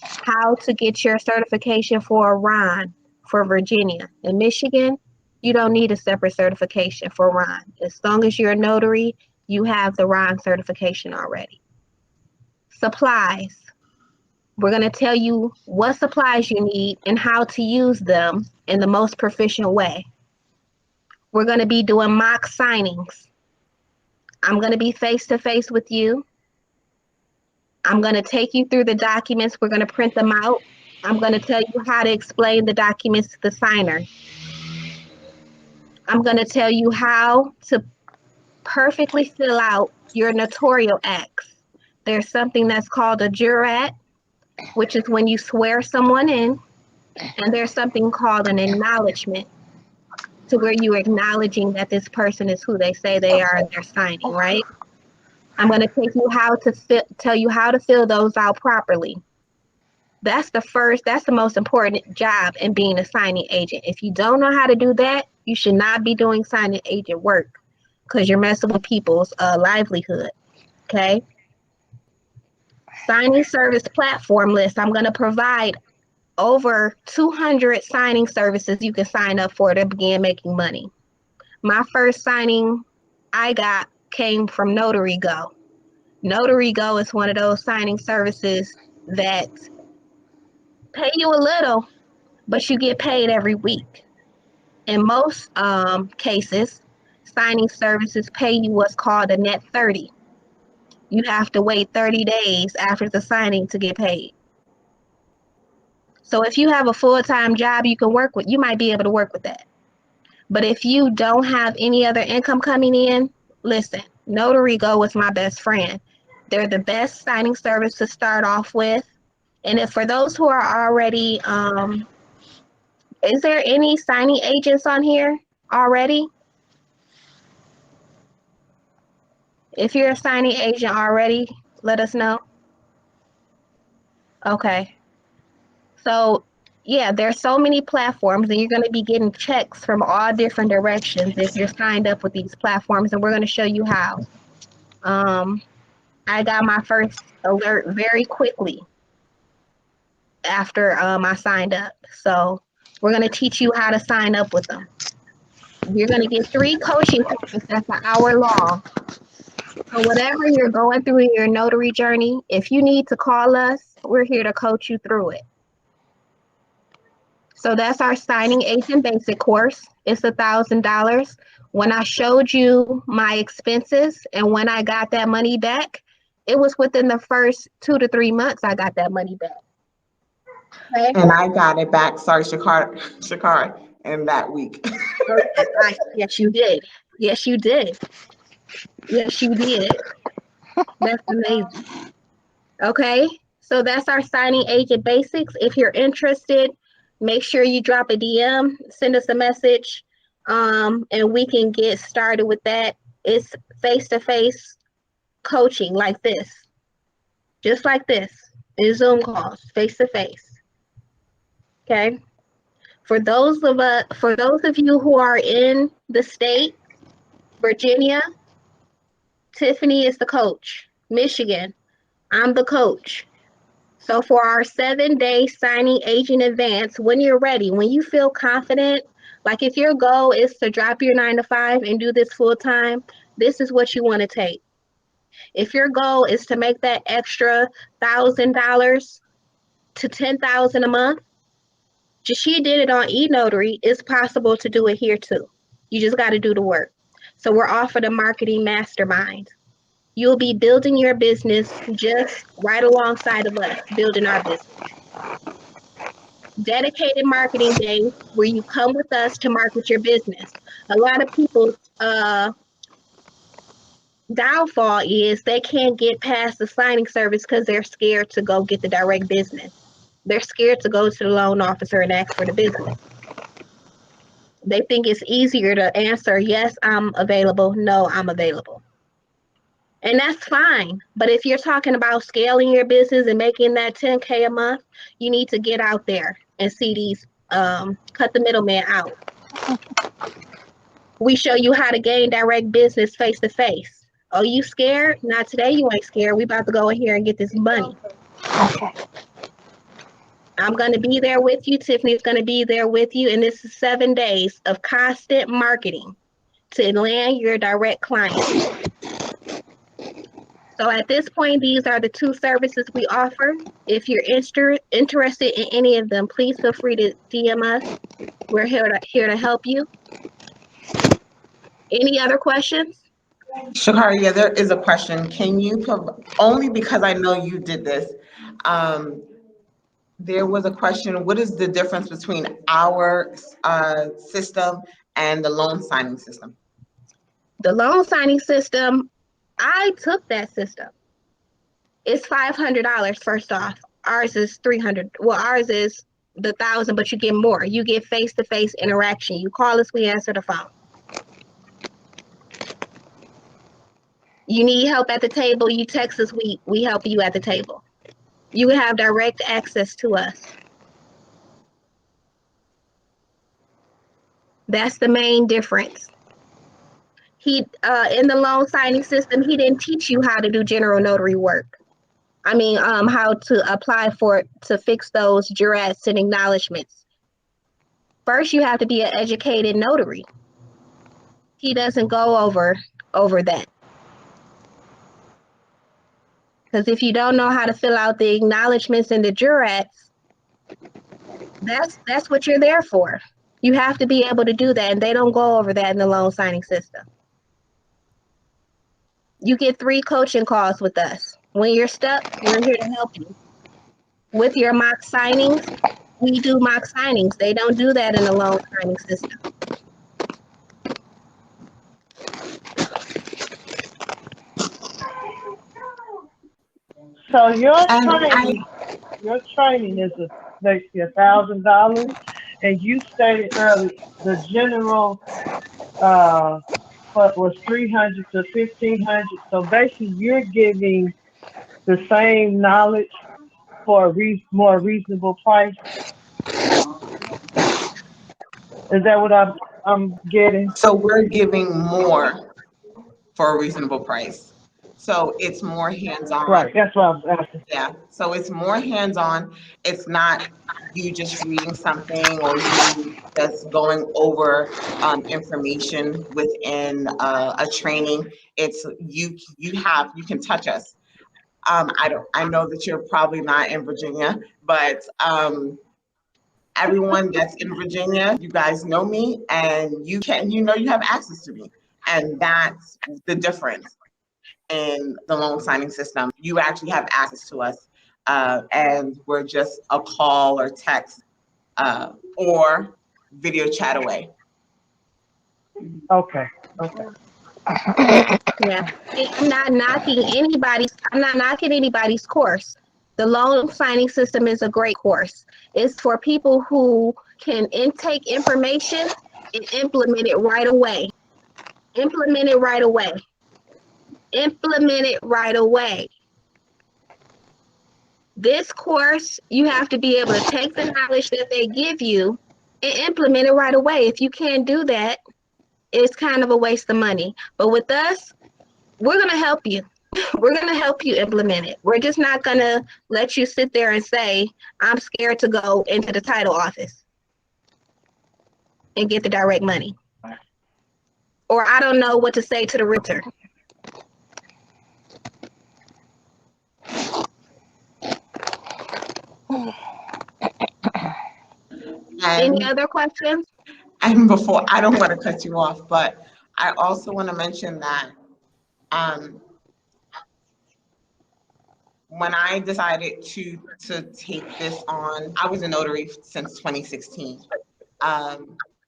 how to get your certification for a RON for Virginia. In Michigan, you don't need a separate certification for RON. As long as you're a notary, you have the RON certification already. Supplies. We're going to tell you what supplies you need and how to use them in the most proficient way. We're going to be doing mock signings. I'm going to be face to face with you. I'm going to take you through the documents. We're going to print them out. I'm going to tell you how to explain the documents to the signer. I'm going to tell you how to perfectly fill out your notarial acts. There's something that's called a jurat, which is when you swear someone in, and there's something called an acknowledgement, to where you're acknowledging that this person is who they say they are and they're signing, right? I'm going to take you how to tell you how to fill those out properly. That's the most important job in being a signing agent. If you don't know how to do that, you should not be doing signing agent work, because you're messing with people's livelihood, okay? Signing service platform list. I'm going to provide over 200 signing services you can sign up for to begin making money. My first signing I got came from Notary Go. Notary Go is one of those signing services that pay you a little, but you get paid every week. In most cases, signing services pay you what's called a net 30. You have to wait 30 days after the signing to get paid. So if you have a full-time job you can work with, you might be able to work with that. But if you don't have any other income coming in, listen, Notary Go is my best friend. They're the best signing service to start off with. And if for those who are already, is there any signing agents on here already? If you're a signing agent already, let us know. Okay. So yeah, there's so many platforms, and you're going to be getting checks from all different directions if you're signed up with these platforms, and we're going to show you how. I got my first alert very quickly after I signed up. So we're going to teach you how to sign up with them. You're going to get 3 coaching sessions that's an hour long. So whatever you're going through in your notary journey, if you need to call us, we're here to coach you through it. So that's our signing agent basic course. It's $1,000. When I showed you my expenses and when I got that money back, it was within the first 2 to 3 months I got that money back. Okay. And I got it back, sorry, Shakar, in that week. Yes, you did. Yes, you did. Yes, you did. That's amazing. Okay, so that's our signing agent basics. If you're interested, make sure you drop a DM, send us a message, and we can get started with that. It's face-to-face coaching like this, just like this, in Zoom calls, face-to-face. Okay. For those of you who are in the state, Virginia, Tiffany is the coach. Michigan, I'm the coach. So for our 7-day signing agent advance, when you're ready, when you feel confident, like if your goal is to drop your 9 to 5 and do this full time, this is what you want to take. If your goal is to make that extra $1,000 to $10,000 a month, she did it on eNotary. It's possible to do it here too. You just got to do the work. So we're offered a marketing mastermind. You'll be building your business just right alongside of us, building our business. Dedicated marketing days where you come with us to market your business. A lot of people's downfall is they can't get past the signing service because they're scared to go get the direct business. They're scared to go to the loan officer and ask for the business. They think it's easier to answer, yes, I'm available, no, I'm available. And that's fine. But if you're talking about scaling your business and making that 10K a month, you need to get out there and see these, cut the middleman out. We show you how to gain direct business face to face. Oh, you scared? Not today, you ain't scared. We about to go in here and get this money. Okay. I'm going to be there with you. Tiffany's going to be there with you. And this is 7 days of constant marketing to land your direct clients. So at this point, these are the 2 services we offer. If you're interested in any of them, please feel free to DM us. We're here to help you. Any other questions? Shakari, yeah, there is a question. Can you only because I know you did this. Um, there was a question. What is the difference between our system and the loan signing system? The loan signing system, I took that system. It's $500 first off. Ours is 300. Well, ours is the 1,000, but you get more. You get face-to-face interaction. You call us, we answer the phone. You need help at the table, you text us, we help you at the table. You have direct access to us. That's the main difference. He in the loan signing system, he didn't teach you how to do general notary work. I mean, how to apply to fix those jurats and acknowledgments. First, you have to be an educated notary. He doesn't go over that. Because if you don't know how to fill out the acknowledgments and the jurats, that's what you're there for. You have to be able to do that, and they don't go over that in the loan signing system. You get 3 coaching calls with us. When you're stuck, we're here to help you. With your mock signings, we do mock signings. They don't do that in the loan signing system. So And your training is basically $1,000, and you stated earlier the general what was 300 to 1,500. So basically, you're giving the same knowledge for a more reasonable price. Is that what I'm getting? so we're giving more for a reasonable price. So it's more hands-on. Right. That's what I was asking. Yeah, so it's more hands-on. It's not you just reading something or you just going over information within a training. It's you can touch us. I know that you're probably not in Virginia, but everyone that's in Virginia, you guys know me, and you have access to me, and that's the difference in the loan signing system. You actually have access to us, and we're just a call or text or video chat away. Okay. Yeah, I'm not knocking anybody's course. The loan signing system is a great course. It's for people who can intake information and implement it right away. Implement it right away. Implement it right away. This course, you have to be able to take the knowledge that they give you and implement it right away. If you can't do that, it's kind of a waste of money. But with us, we're going to help you. We're going to help you implement it. We're just not going to let you sit there and say, I'm scared to go into the title office and get the direct money. Or I don't know what to say to the realtor. Any other questions? And before, I don't want to cut you off, but I also want to mention that when I decided to take this on, I was a notary since 2016.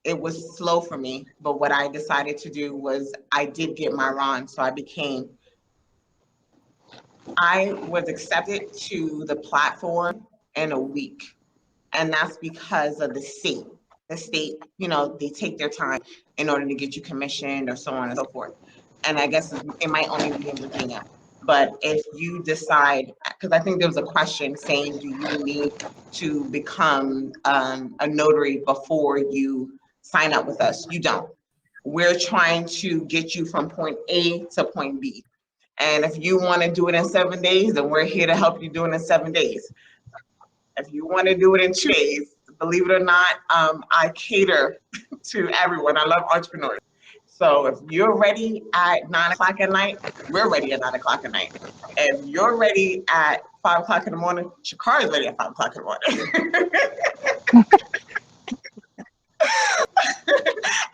It was slow for me, but what I decided to do was I did get my RON, so I was accepted to the platform in a week, and that's because of the state. The state, they take their time in order to get you commissioned or so on and so forth. And I guess it might only be in Virginia. But if you decide, because I think there was a question saying, do you need to become a notary before you sign up with us? You don't. We're trying to get you from point A to point B. And if you want to do it in 7 days, then we're here to help you do it in 7 days. If you want to do it in 2 days, believe it or not, I cater to everyone. I love entrepreneurs. So if you're ready at 9 o'clock at night, we're ready at 9 o'clock at night. If you're ready at 5 o'clock in the morning, Shakar is ready at 5 o'clock in the morning.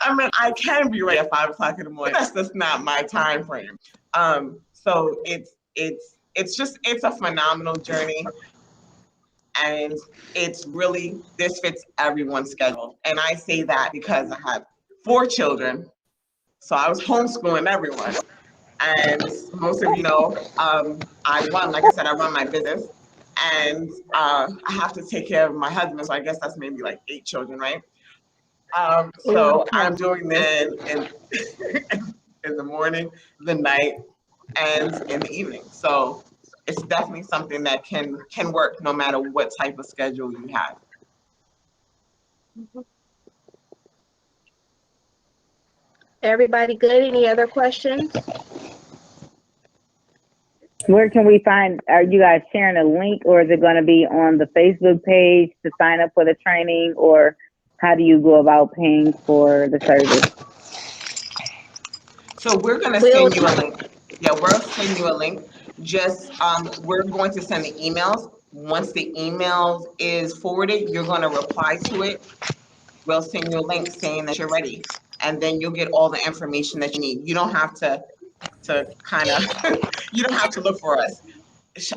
I mean, I can be ready at 5 o'clock in the morning. That's just not my time frame. So it's a phenomenal journey. And it's really, this fits everyone's schedule. And I say that because I have 4 children. So I was homeschooling everyone. And most of you know, like I said, I run my business. And I have to take care of my husband. So I guess that's maybe like 8 children, right? So I'm doing this in the morning, the night, and in the evening. So it's definitely something that can work no matter what type of schedule you have. Everybody good? Any other questions? Where can we find, are you guys sharing a link, or is it going to be on the Facebook page to sign up for the training, or how do you go about paying for the service? So we're going to send you a link. Yeah, we'll send you a link. Just, we're going to send the emails. Once the email is forwarded, you're going to reply to it. We'll send you a link saying that you're ready. And then you'll get all the information that you need. You don't have to kind of, you don't have to look for us.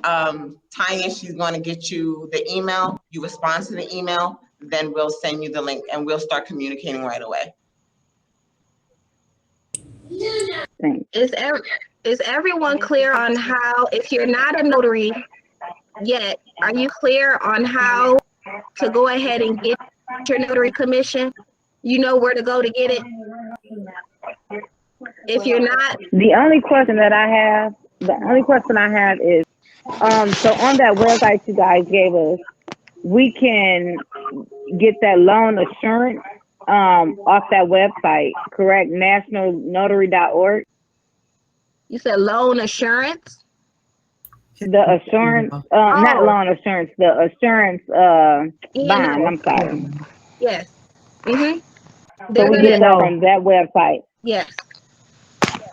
Tanya, she's going to get you the email. You respond to the email, then we'll send you the link and we'll start communicating right away. Is everyone clear on how, if you're not a notary yet, are you clear on how to go ahead and get your notary commission? You know where to go to get it? If you're not, the only question I have is, so on that website you guys gave us, we can get that loan assurance off that website, correct? nationalnotary.org. you said loan assurance? The assurance, not loan assurance, the assurance bond, I'm sorry. Yes. Mm-hmm. So we get that from that website. Yes.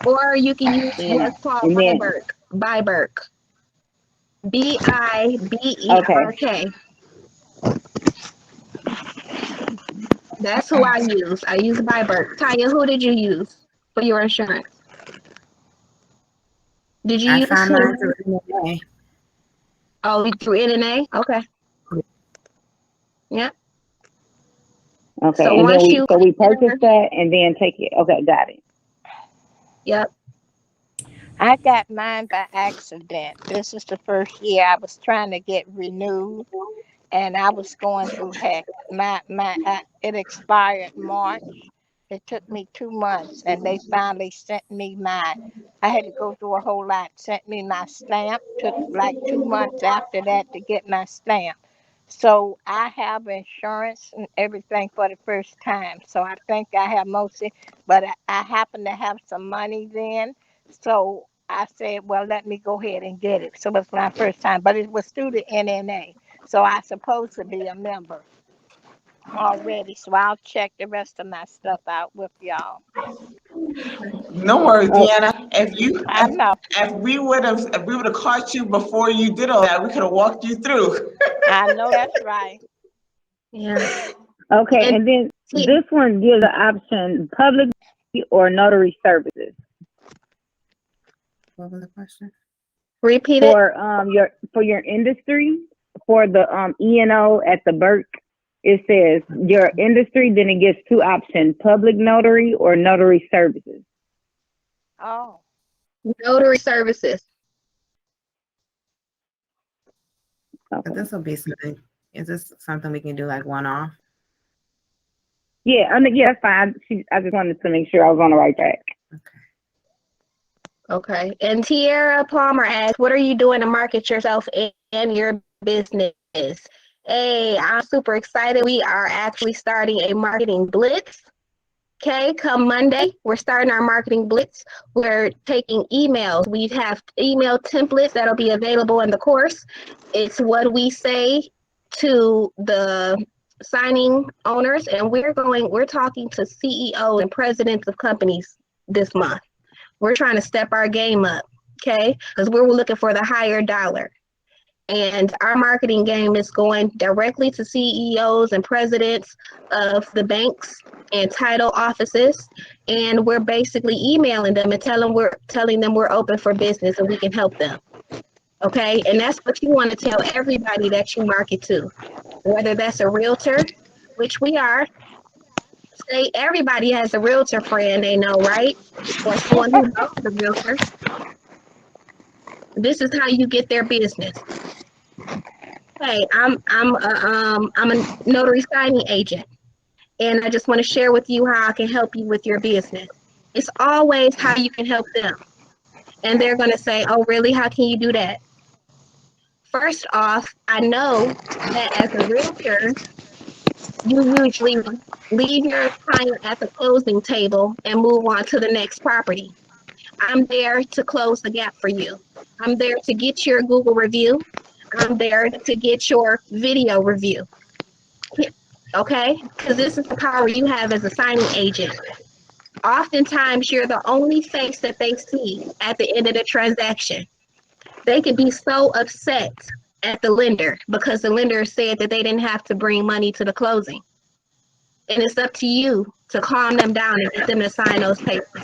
Or you can use what's called BIBERK. BIBERK. BIBERK. Okay. That's who I use. I use BIBERK. Tanya, who did you use for your insurance? Did you use found mine through NNA. Oh, through NNA? Okay. Yep. Okay. So and once then we purchase that and then take it. Okay, got it. Yep. I got mine by accident. This is the first year I was trying to get renewed, and I was going through heck. It expired March. It took me 2 months, and they finally sent me I had to go through a whole lot. Sent me my stamp. Took like 2 months after that to get my stamp. So I have insurance and everything for the first time. So I think I have mostly, but I happen to have some money then. So I said, well, let me go ahead and get it. So it was my first time, but it was through the NNA. So I supposed to be a member already. So I'll check the rest of my stuff out with y'all. No worries, Deanna. If we would have caught you before you did all that, we could have walked you through. I know that's right. Yeah. Okay, and then this one gives the option public or notary services. What was the question? Repeat it. For your industry, for the E&O at the Burke, it says your industry, then it gives 2 options, public notary or notary services. Oh. Notary services. Okay. This will be something. Is this something we can do like one-off? Yeah, I mean, yeah, that's fine. I just wanted to make sure I was on the right track. Okay. And Tierra Palmer asks, what are you doing to market yourself and your business? Hey, I'm super excited. We are actually starting a marketing blitz. Okay, come Monday, we're starting our marketing blitz. We're taking emails. We have email templates that'll be available in the course. It's what we say to the signing owners, and we're talking to CEOs and presidents of companies this month. We're trying to step our game up, okay? Because we're looking for the higher dollar. And our marketing game is going directly to CEOs and presidents of the banks and title offices. And we're basically emailing them and telling them we're open for business and we can help them. Okay. And that's what you want to tell everybody that you market to, whether that's a realtor, which we are. Say everybody has a realtor friend they know, right? Or someone who knows the realtor. This is how you get their business. Hey, I'm a notary signing agent, and I just want to share with you how I can help you with your business. It's always how you can help them, and they're gonna say, "Oh, really? How can you do that?" First off, I know that as a realtor, you usually leave your client at the closing table and move on to the next property. I'm there to close the gap for you. I'm there to get your Google review. I'm there to get your video review. Okay? Because this is the power you have as a signing agent. Oftentimes, you're the only face that they see at the end of the transaction. They could be so upset at the lender because the lender said that they didn't have to bring money to the closing. And it's up to you to calm them down and get them to sign those papers.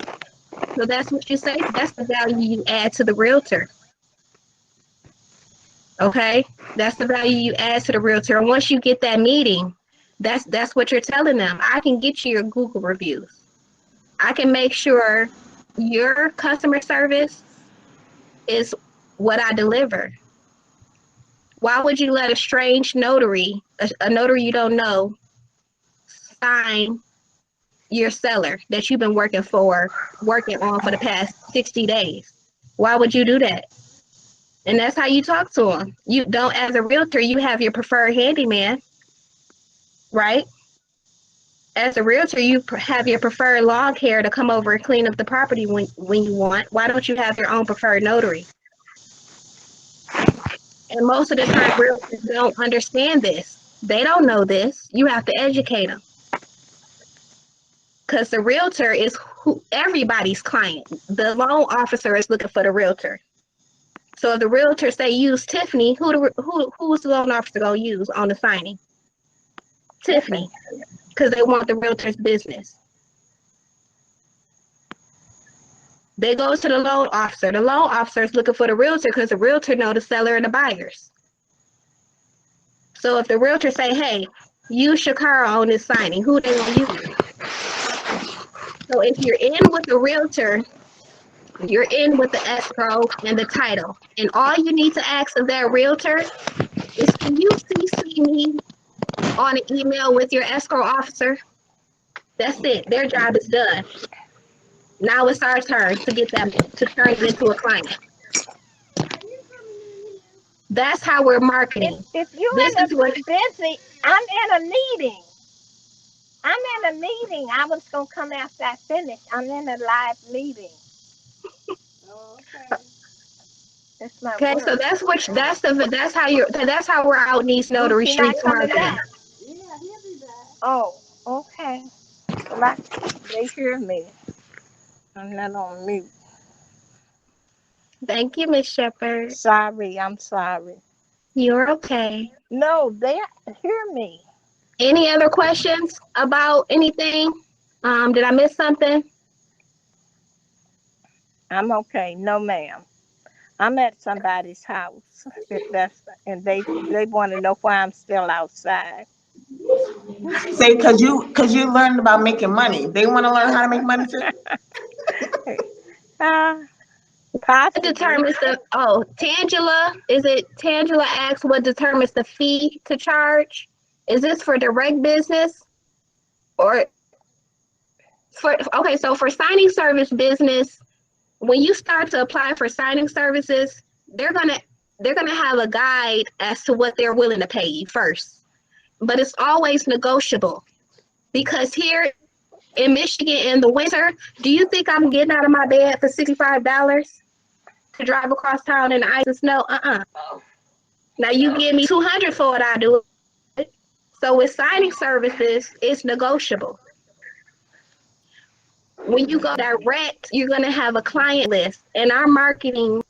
So that's what you say. That's the value you add to the realtor. Okay, that's the value you add to the realtor. And once you get that meeting, that's what you're telling them. I can get you your Google reviews. I can make sure your customer service is what I deliver. Why would you let a strange notary, a notary you don't know, sign your seller that you've been working on for the past 60 days? Why would you do that? And that's how you talk to them. You don't, as a realtor, you have your preferred handyman, right? As a realtor, you have your preferred log hair to come over and clean up the property when you want. Why don't you have your own preferred notary? And most of the time, realtors don't understand this. They don't know this. You have to educate them. Because the realtor is everybody's client. The loan officer is looking for the realtor. So if the realtor say use Tiffany, who's the loan officer gonna use on the signing? Tiffany, because they want the realtor's business. They go to the loan officer. The loan officer is looking for the realtor because the realtor know the seller and the buyers. So if the realtor say, "Hey, use Shakara on this signing," who they gonna use? So if you're in with the realtor, you're in with the escrow and the title. And all you need to ask of that realtor is, can you CC me on an email with your escrow officer? That's it. Their job is done. Now it's our turn to get them to turn it into a client. That's how we're marketing. If you're busy, I'm in a meeting. I was gonna come after I finish. I'm in a live meeting. Okay. That's my Okay, work. so that's how we're out in these notary streets marketing. Oh, okay. Well, they hear me. I'm not on mute. Thank you, Miss Shepherd. Sorry, I'm sorry. You're okay. No, they hear me. Any other questions about anything? Did I miss something? I'm okay. No, ma'am. I'm at somebody's house. And they want to know why I'm still outside. Say, cause you learned about making money. They want to learn how to make money too. Possibly. Determines Tangela asks what determines the fee to charge? Is this for direct business or so for signing service business, when you start to apply for signing services, they're gonna have a guide as to what they're willing to pay you first. But it's always negotiable because here in Michigan in the winter, do you think I'm getting out of my bed for $65 to drive across town in the ice and snow? Now you give me $200 for it, I do it. So with signing services, it's negotiable. When you go direct, you're gonna have a client list, and our marketing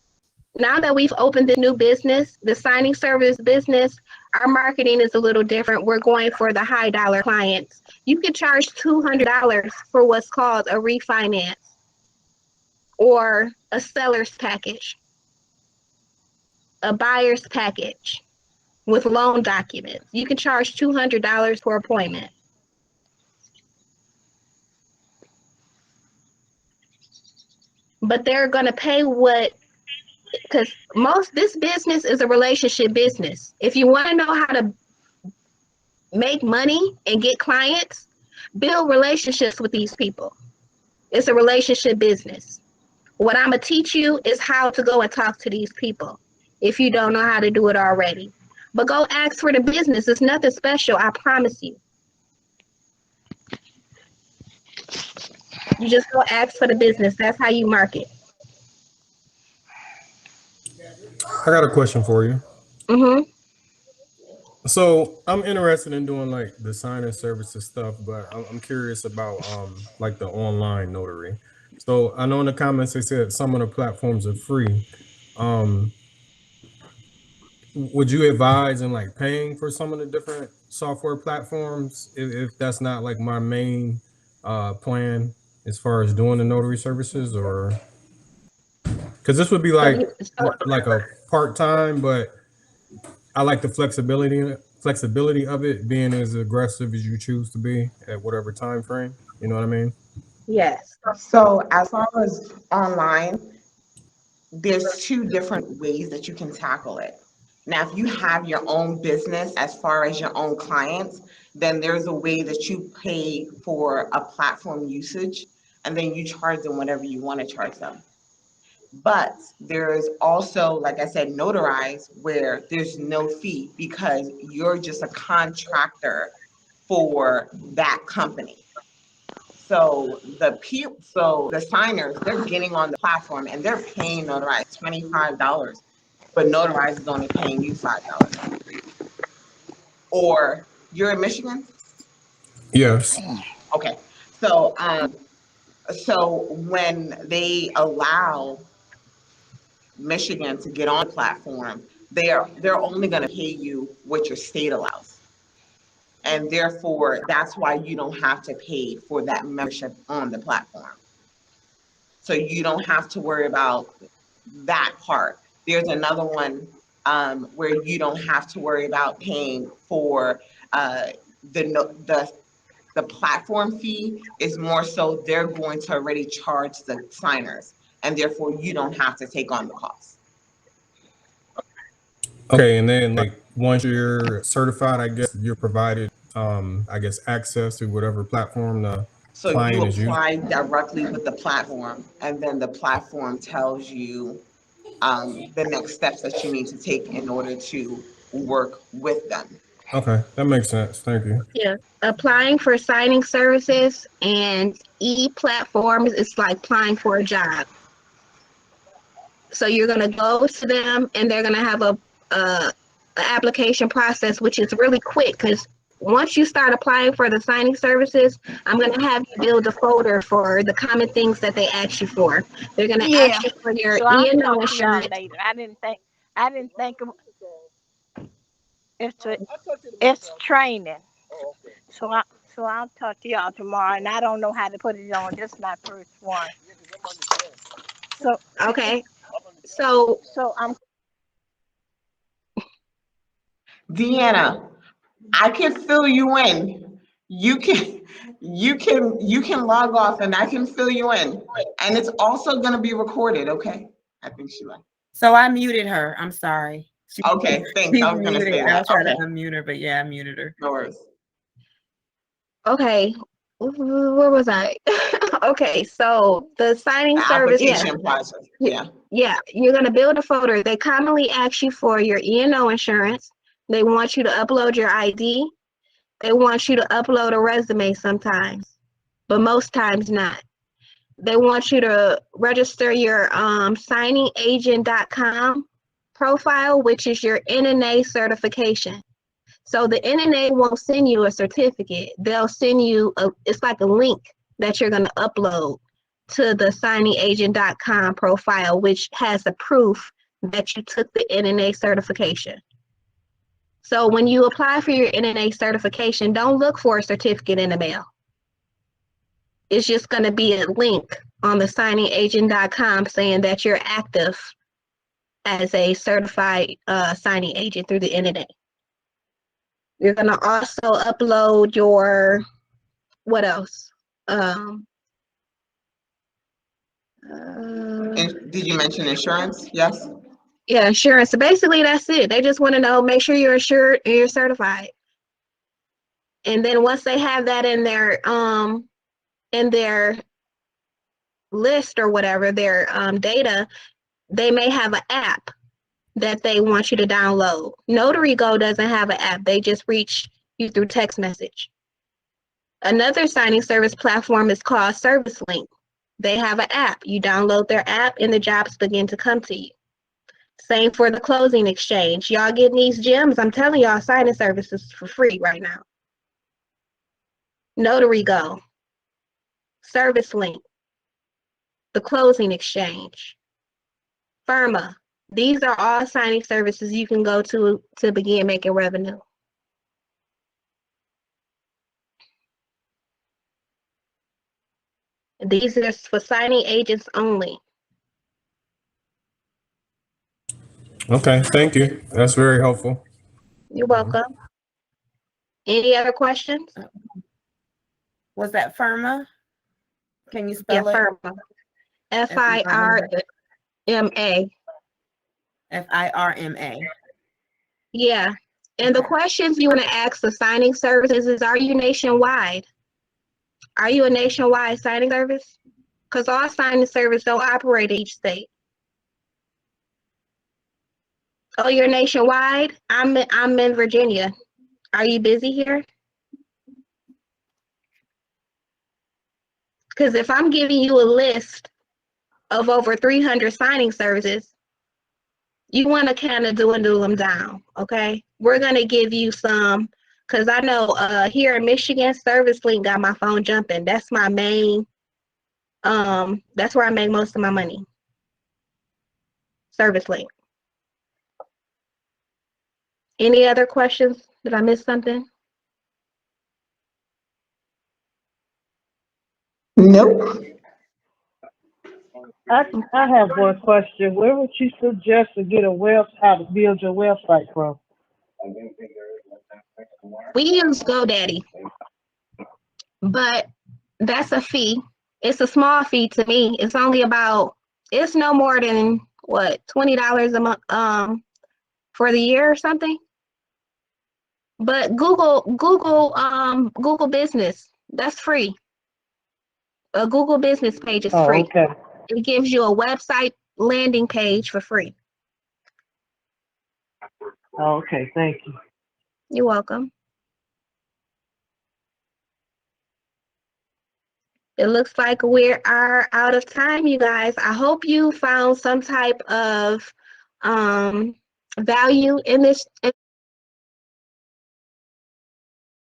now that we've opened the new business, the signing service business, our marketing is a little different. We're going for the high dollar clients. You can charge $200 for what's called a refinance or a seller's package, a buyer's package with loan documents. You can charge $200 per appointment. But they're going to pay what, because this business is a relationship business. If you want to know how to make money and get clients, build relationships with these people. It's a relationship business. What I'm going to teach you is how to go and talk to these people if you don't know how to do it already. But go ask for the business. It's nothing special, I promise you. You just go ask for the business. That's how you market. I got a question for you. Mm-hmm. So I'm interested in doing like the signing services stuff, but I'm curious about like the online notary. So I know in the comments they said some of the platforms are free. Um, would you advise in like paying for some of the different software platforms if that's not like my main plan as far as doing the notary services, or because this would be like a part time, but I like the flexibility of it being as aggressive as you choose to be at whatever time frame. You know what I mean? Yes. So as far as online, there's two different ways that you can tackle it. Now, if you have your own business as far as your own clients, then there's a way that you pay for a platform usage and then you charge them whatever you want to charge them. But there's also, like I said, notarized where there's no fee because you're just a contractor for that company. So the signers, they're getting on the platform and they're paying notarized $25, but notarized is only paying you $5. Or you're in Michigan? Yes. Okay. So when they allow Michigan to get on the platform, they're only going to pay you what your state allows. And therefore, that's why you don't have to pay for that membership on the platform. So you don't have to worry about that part. There's another one where you don't have to worry about paying for the platform fee. Is more so they're going to already charge the signers, and therefore you don't have to take on the cost. Okay, and then like once you're certified, I guess you're provided I guess access to whatever platform the So you client is using. apply directly with the platform, and then the platform tells you the next steps that you need to take in order to work with them. Okay, that makes sense. Thank you. Yeah. Applying for signing services and e-platforms is like applying for a job. So you're going to go to them and they're going to have a application process, which is really quick because once you start applying for the signing services, I'm going to have you build a folder for the common things that they ask you for. They're going to ask you for your So I'll E&O talk to y'all insurance. later. I didn't think it's training. So I'll talk to y'all tomorrow, and I don't know how to put it on. This is my first one. So Okay. So I'm Deanna, I can fill you in. You can log off and I can fill you in. And it's also going to be recorded, okay? I think she left. So I muted her. I'm sorry. Okay, thanks. I was going to say that. I'll try Okay. to unmute her, but yeah, I muted her. No worries. okay, where was I? Okay, so the signing service, Application process. Yeah. Yeah, you're going to build a folder. They commonly ask you for your E&O insurance. They want you to upload your ID. They want you to upload a resume sometimes, but most times not. They want you to register your signingagent.com profile, which is your NNA certification. So the NNA won't send you a certificate. They'll send you it's like a link that you're going to upload to the signingagent.com profile, which has the proof that you took the NNA certification. So when you apply for your NNA certification, don't look for a certificate in the mail. It's just going to be a link on the signingagent.com saying that you're active as a certified signing agent through the NNA. You're going to also upload your, what else? Did you mention insurance? Yes. Yeah, insurance. So basically, that's it. They just want to know, make sure you're insured and you're certified. And then once they have that in their list or whatever, their data, they may have an app that they want you to download. Notary Go doesn't have an app. They just reach you through text message. Another signing service platform is called Service Link. They have an app. You download their app and the jobs begin to come to you. Same for the closing exchange. Y'all getting these gems. I'm telling y'all, signing services for free right now. Notary Go, Service Link, the closing exchange, Firma. These are all signing services you can go to begin making revenue. These are for signing agents only. Okay, thank you. That's very helpful. You're welcome. Any other questions? Was that Firma? Can you Yeah, spell it? Firma. F-I-R-M-A. Firma. Yeah. And the questions you want to ask the signing services is, are you nationwide? Are you a nationwide signing service? Because all signing services don't operate in each state. Oh, you're nationwide? I'm in Virginia. Are you busy here? Because if I'm giving you a list of over 300 signing services, you want to kind of dwindle them down, okay? We're going to give you some, because I know here in Michigan, Service Link got my phone jumping. That's my main, that's where I make most of my money. Service Link. Any other questions? Did I miss something? Nope. I have one question. Where would you suggest to get how to build your website from? We use GoDaddy, but that's a fee. It's a small fee to me. It's only about, it's no more than what, $20 a month for the year or something. But Google Business, that's free. A Google Business page is free. Okay. It gives you a website landing page for free. Okay, thank you. You're welcome. It looks like we are out of time, you guys. I hope you found some type of value in this